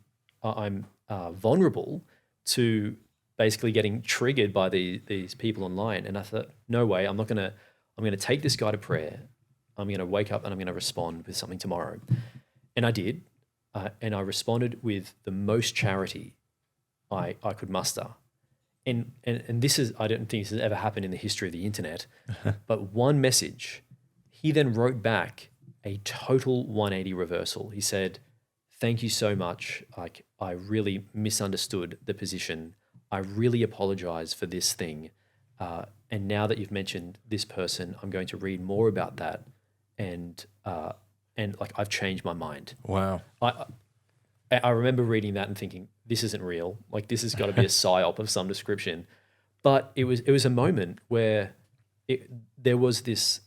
vulnerable to basically getting triggered by these people online. And I thought, no way, I'm going to take this guy to prayer. I'm going to wake up and I'm going to respond with something tomorrow. And I did. And I responded with the most charity I could muster. And this is, I don't think this has ever happened in the history of the internet, but one message, he then wrote back a total 180 reversal. He said, thank you so much. Like, I really misunderstood the position. I really apologize for this thing. And now that you've mentioned this person, I'm going to read more about that. And like, I've changed my mind. Wow. I remember reading that and thinking, this isn't real. Like, this has got to be a psyop of some description. But it was a moment where there was this,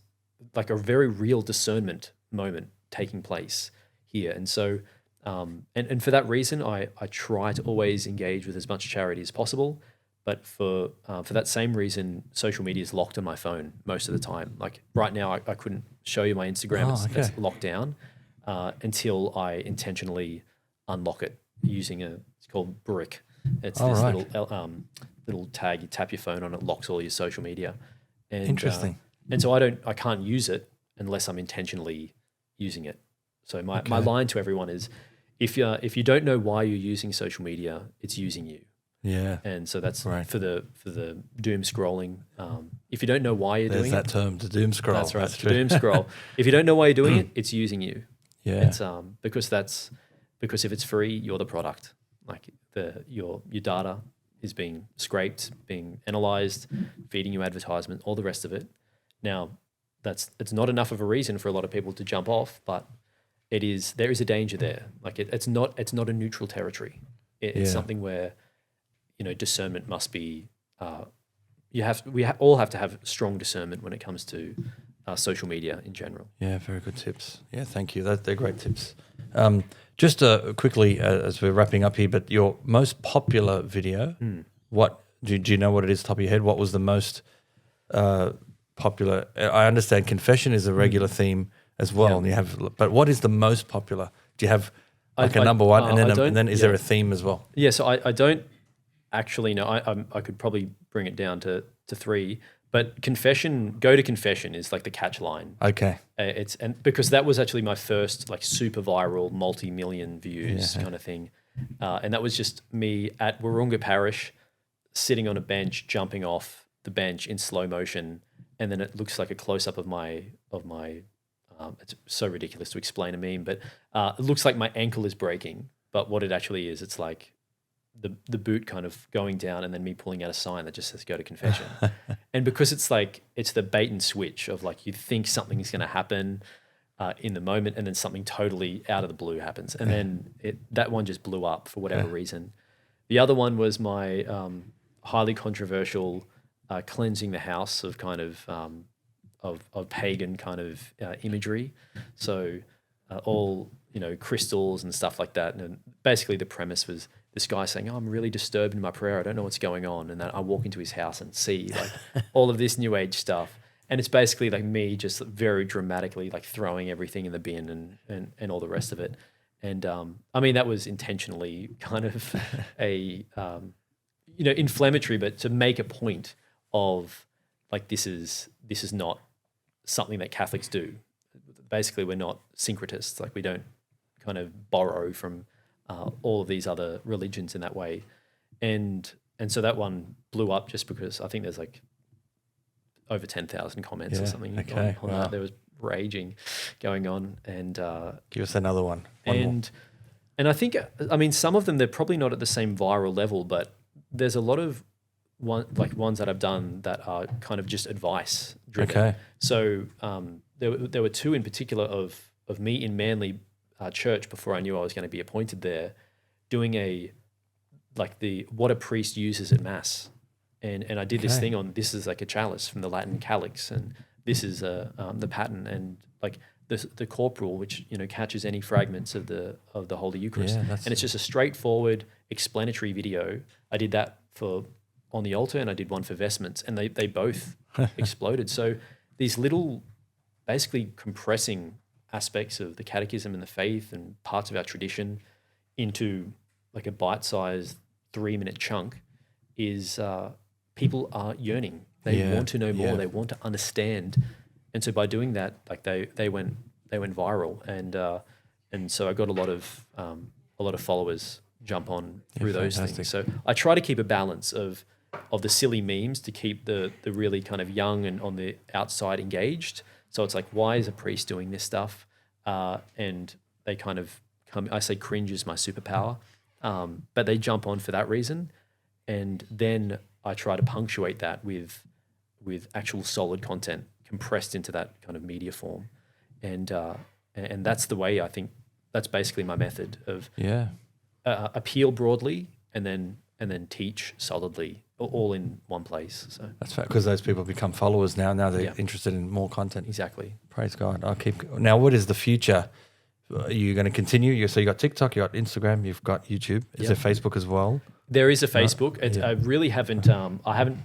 like, a very real discernment moment taking place here. And so, and for that reason, I try to always engage with as much charity as possible. But for that same reason, social media is locked on my phone most of the time. Like right now, I couldn't show you my Instagram. It's locked down until I intentionally unlock it using it's called Brick. It's this little tag. You tap your phone on it, locks all your social media. And, interesting. And so I can't use it unless I'm intentionally using it. So my line to everyone is, if you don't know why you're using social media, it's using you. Yeah. And so that's right. for the doom scrolling. If you don't know why you're doing it. There's that term, the doom scroll. That's right, that's the doom scroll. If you don't know why you're doing it, it's using you. Yeah. It's because if it's free, you're the product. Like your data is being scraped, being analyzed, feeding you advertisement, all the rest of it. Now, it's not enough of a reason for a lot of people to jump off, but there is a danger there. Like it's not a neutral territory. It's something where discernment must be. We all have to have strong discernment when it comes to social media in general. Yeah, very good tips. Yeah, thank you. They're great tips. Just quickly, as we're wrapping up here, but your most popular video, what do you know what it is top of your head? What was the most popular? I understand confession is a regular theme as well, and but what is the most popular? Do you have a number one, and then is there a theme as well? Yeah, so I don't actually know. I could probably bring it down to three, But go to confession is like the catch line. Okay. And because that was actually my first like super viral, multi-million views kind of thing. And that was just me at Wahroonga Parish, sitting on a bench, jumping off the bench in slow motion. And then it looks like a close up of my it's so ridiculous to explain a meme, but it looks like my ankle is breaking. But what it actually is, it's like the boot kind of going down and then me pulling out a sign that just says go to confession. And because it's the bait and switch of like you think something is going to happen in the moment and then something totally out of the blue happens. And then that one just blew up for whatever reason. The other one was my highly controversial cleansing the house of kind of pagan kind of imagery. So all, crystals and stuff like that. And basically the premise was this guy saying, I'm really disturbed in my prayer. I don't know what's going on. And then I walk into his house and see like all of this new age stuff. And it's basically like me just very dramatically like throwing everything in the bin and all the rest of it. And that was intentionally kind of a, inflammatory, but to make a point of like, this is not something that Catholics do. Basically, we're not syncretists. Like we don't kind of borrow from all of these other religions in that way. And so that one blew up just because I think there's like over 10,000 comments or something on that. There was raging going on. And give us another one. And I think, some of them, they're probably not at the same viral level, but there's a lot of ones that I've done that are kind of just advice driven. Okay. So there were two in particular of me in Manly church before I knew I was going to be appointed there, doing what a priest uses at Mass. And I did this thing on, this is like a chalice from the Latin calyx, and this is the paten, and like the corporal, which catches any fragments of the Holy Eucharist. And it's just a straightforward explanatory video. I did that on the altar, and I did one for vestments, and they both exploded. So these little, basically compressing aspects of the catechism and the faith and parts of our tradition into like a bite-sized 3-minute chunk is people are yearning. They want to know more. They want to understand. And so by doing that, like they went viral, and so I got a lot of followers jump on through those things. So I try to keep a balance of the silly memes to keep the really kind of young and on the outside engaged. So it's like, why is a priest doing this stuff? And they kind of I say cringe is my superpower, but they jump on for that reason. And then I try to punctuate that with actual solid content compressed into that kind of media form. And that's the way, I think that's basically my method of appeal broadly and then teach solidly, all in one place. So that's right, because those people become followers now. Now they're interested in more content. Exactly. Praise God. Now, what is the future? Are you going to continue? So you got TikTok, you got Instagram, you've got YouTube. Is there Facebook as well? There is a Facebook. I really haven't. I haven't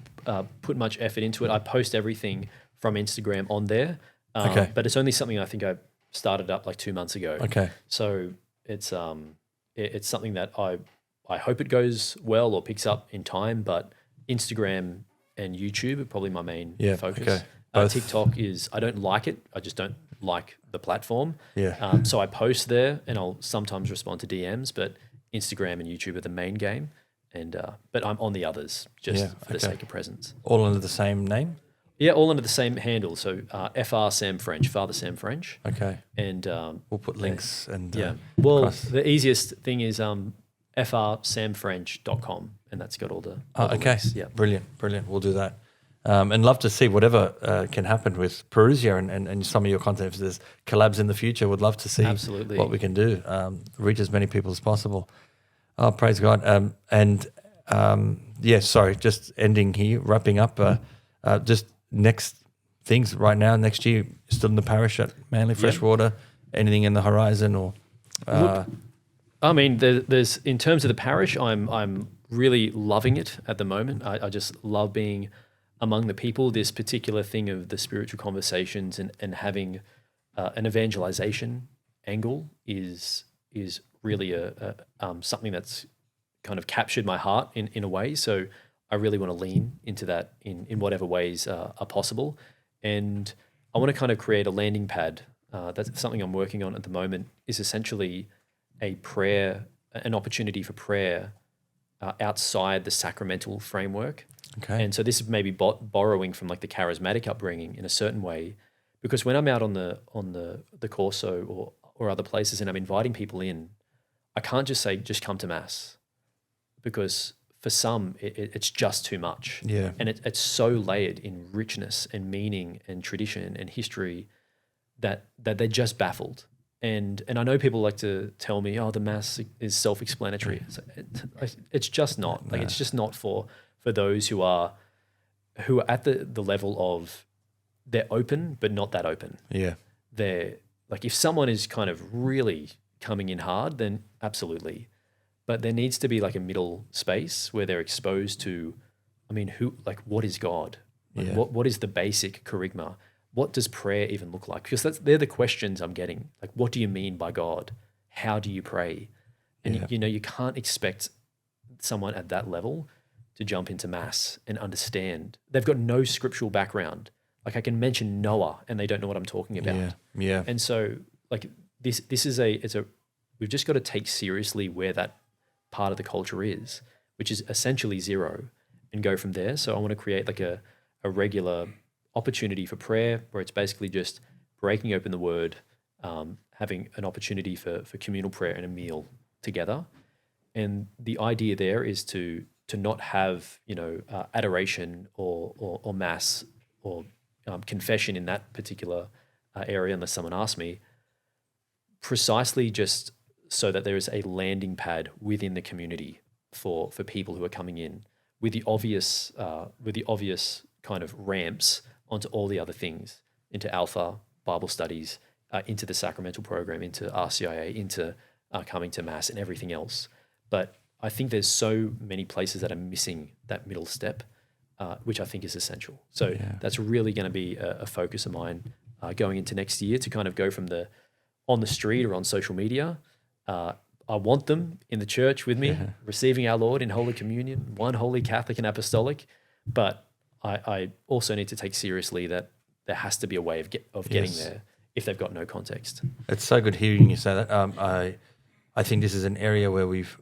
put much effort into it. I post everything from Instagram on there. But it's only something I think I started up like 2 months ago. Okay. So it's something that I hope it goes well or picks up in time. But Instagram and YouTube are probably my main focus. Okay. TikTok I don't like it. I just don't like the platform. Yeah. So I post there and I'll sometimes respond to DMs, but Instagram and YouTube are the main game. And but I'm on the others just for the sake of presence. All under the same name? Yeah, all under the same handle. So FR Sam French, Father Sam French. Okay. And we'll put links and the easiest thing is frsamfrench.com, and that's got all the links. Yeah. Brilliant. We'll do that. And love to see whatever can happen with Parousia and some of your content. If there's collabs in the future, would love to see what we can do. Reach as many people as possible. Oh, praise God. Just ending here, wrapping up. Just next things right now, next year, still in the parish at Manly Freshwater, anything in the horizon or? There's in terms of the parish, I'm really loving it at the moment. I just love being among the people. This particular thing of the spiritual conversations and having an evangelization angle is really something that's kind of captured my heart in a way. So I really want to lean into that in whatever ways are possible. And I want to kind of create a landing pad. That's something I'm working on at the moment, is essentially an opportunity for prayer outside the sacramental framework. Okay. And so this is maybe borrowing from like the charismatic upbringing in a certain way, because when I'm out on the Corso or other places and I'm inviting people in, I can't just say, just come to Mass, because for some, it's just too much. Yeah. And it's so layered in richness and meaning and tradition and history that they're just baffled. And I know people like to tell me, oh, the Mass is self-explanatory. It's just not. Like, it's just not for those who are at the level of, they're open, but not that open. Yeah. They're like, if someone is kind of really coming in hard, then absolutely. But there needs to be like a middle space where they're exposed to, what is God? Like, what is the basic charisma? What does prayer even look like? Because they're the questions I'm getting. Like, what do you mean by God? How do you pray? And you can't expect someone at that level to jump into Mass and understand. They've got no scriptural background. Like, I can mention Noah and they don't know what I'm talking about. Yeah. And so, like, this is we've just got to take seriously where that part of the culture is, which is essentially zero, and go from there. So I want to create like a regular opportunity for prayer, where it's basically just breaking open the Word, having an opportunity for communal prayer and a meal together. And the idea there is to not have adoration or Mass or confession in that particular area, unless someone asks me, precisely just so that there is a landing pad within the community for people who are coming in, with the obvious kind of ramps onto all the other things, into Alpha, Bible studies, into the sacramental program, into RCIA, into coming to Mass and everything else. But I think there's so many places that are missing that middle step, which I think is essential. So that's really going to be a focus of mine going into next year, to kind of go from on the street or on social media. I want them in the church with me, receiving our Lord in Holy Communion, one holy Catholic and Apostolic. But I also need to take seriously that there has to be a way of getting there if they've got no context. It's so good hearing you say that. I think this is an area where we've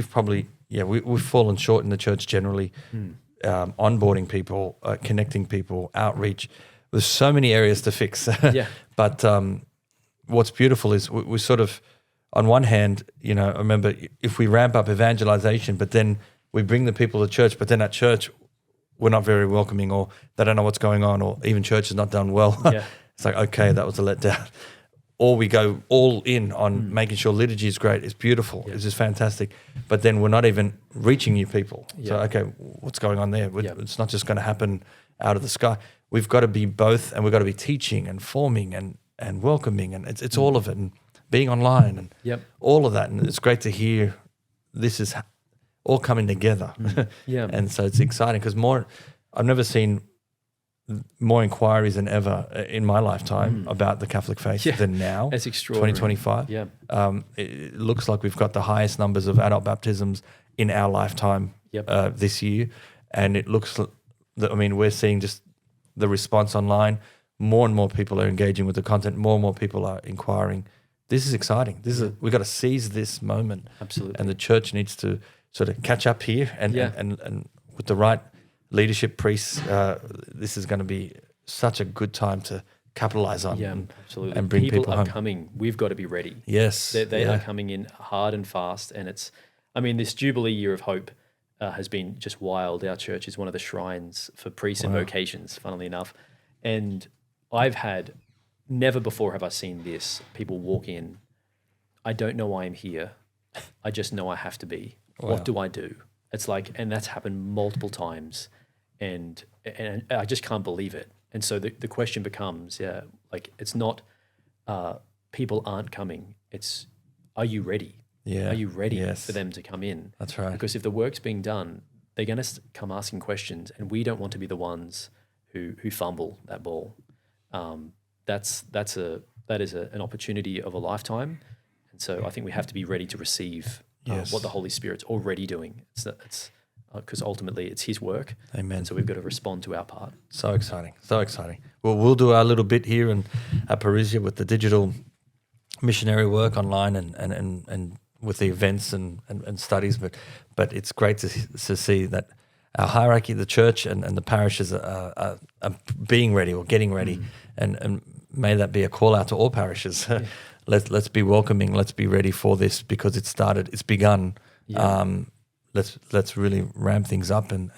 probably we've fallen short in the church generally, onboarding people, connecting people, outreach. There's so many areas to fix. But what's beautiful is we sort of, on one hand, I remember if we ramp up evangelization, but then we bring the people to church, but then at church we're not very welcoming, or they don't know what's going on, or even church is not done well. It's like, okay, that was a letdown. Or we go all in on making sure liturgy is great, it's beautiful, it's just fantastic, but then we're not even reaching new people. So, okay, what's going on there? It's not just going to happen out of the sky. We've got to be both, and we've got to be teaching and forming and welcoming, and it's all of it, and being online and all of that. And it's great to hear this is all coming together. And so it's exciting, because I've never seen more inquiries than ever in my lifetime about the Catholic faith than now. It's extraordinary. 2025. It looks like we've got the highest numbers of adult baptisms in our lifetime this year. And it looks we're seeing just the response online. More and more people are engaging with the content. More and more people are inquiring. This is exciting. We've got to seize this moment. Absolutely. And the church needs to sort of catch up here, and with the right leadership, priests, this is going to be such a good time to capitalize on absolutely. And bring people are home. Coming. We've got to be ready. Yes. They are coming in hard and fast. And this Jubilee year of hope has been just wild. Our church is one of the shrines for priests and vocations, funnily enough. And never before have I seen this. People walk in, I don't know why I'm here. I just know I have to be. Wow. What do I do? It's like, and that's happened multiple times, and I just can't believe it. And so the question becomes, it's not people aren't coming. It's, are you ready? Yeah. Are you ready for them to come in? That's right. Because if the work's being done, they're going to come asking questions, and we don't want to be the ones who fumble that ball. That is an opportunity of a lifetime, and so I think we have to be ready to receive what the Holy Spirit's already doing. It's because ultimately it's his work. Amen. And so we've got to respond to our part. So exciting. So exciting. Well, we'll do our little bit here at Parousia with the digital missionary work online and with the events and studies, but it's great to see that our hierarchy, the church and the parishes are being ready or getting ready, and may that be a call out to all parishes. Yeah. Let's be welcoming. Let's be ready for this because it's started. It's begun. Yeah. Let's really ramp things up and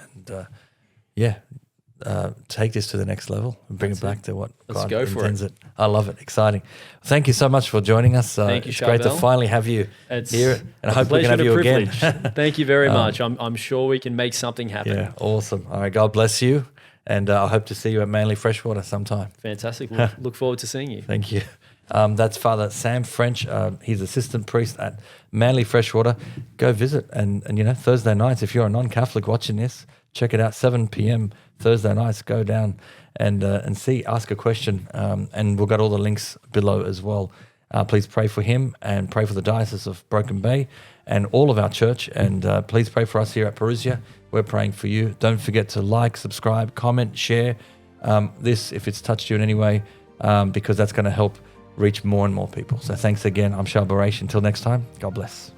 take this to the next level and bring it back to what God intends it. I love it. Exciting. Thank you so much for joining us. Thank you, it's Charbel. Great to finally have you here, and I hope we can have you again. Thank you very much. I'm sure we can make something happen. Yeah, awesome. All right, God bless you, and I hope to see you at Manly Freshwater sometime. Fantastic. Look forward to seeing you. Thank you. That's Father Sam French. He's assistant priest at Manly Freshwater. Go visit, and Thursday nights, if you're a non-Catholic watching this, check it out. 7 p.m. Thursday nights. Go down and see. Ask a question, and we've got all the links below as well. Please pray for him and pray for the Diocese of Broken Bay and all of our church. And please pray for us here at Parousia. We're praying for you. Don't forget to like, subscribe, comment, share this if it's touched you in any way, because that's going to help reach more and more people. So thanks again. I'm Charbel. Until next time, God bless.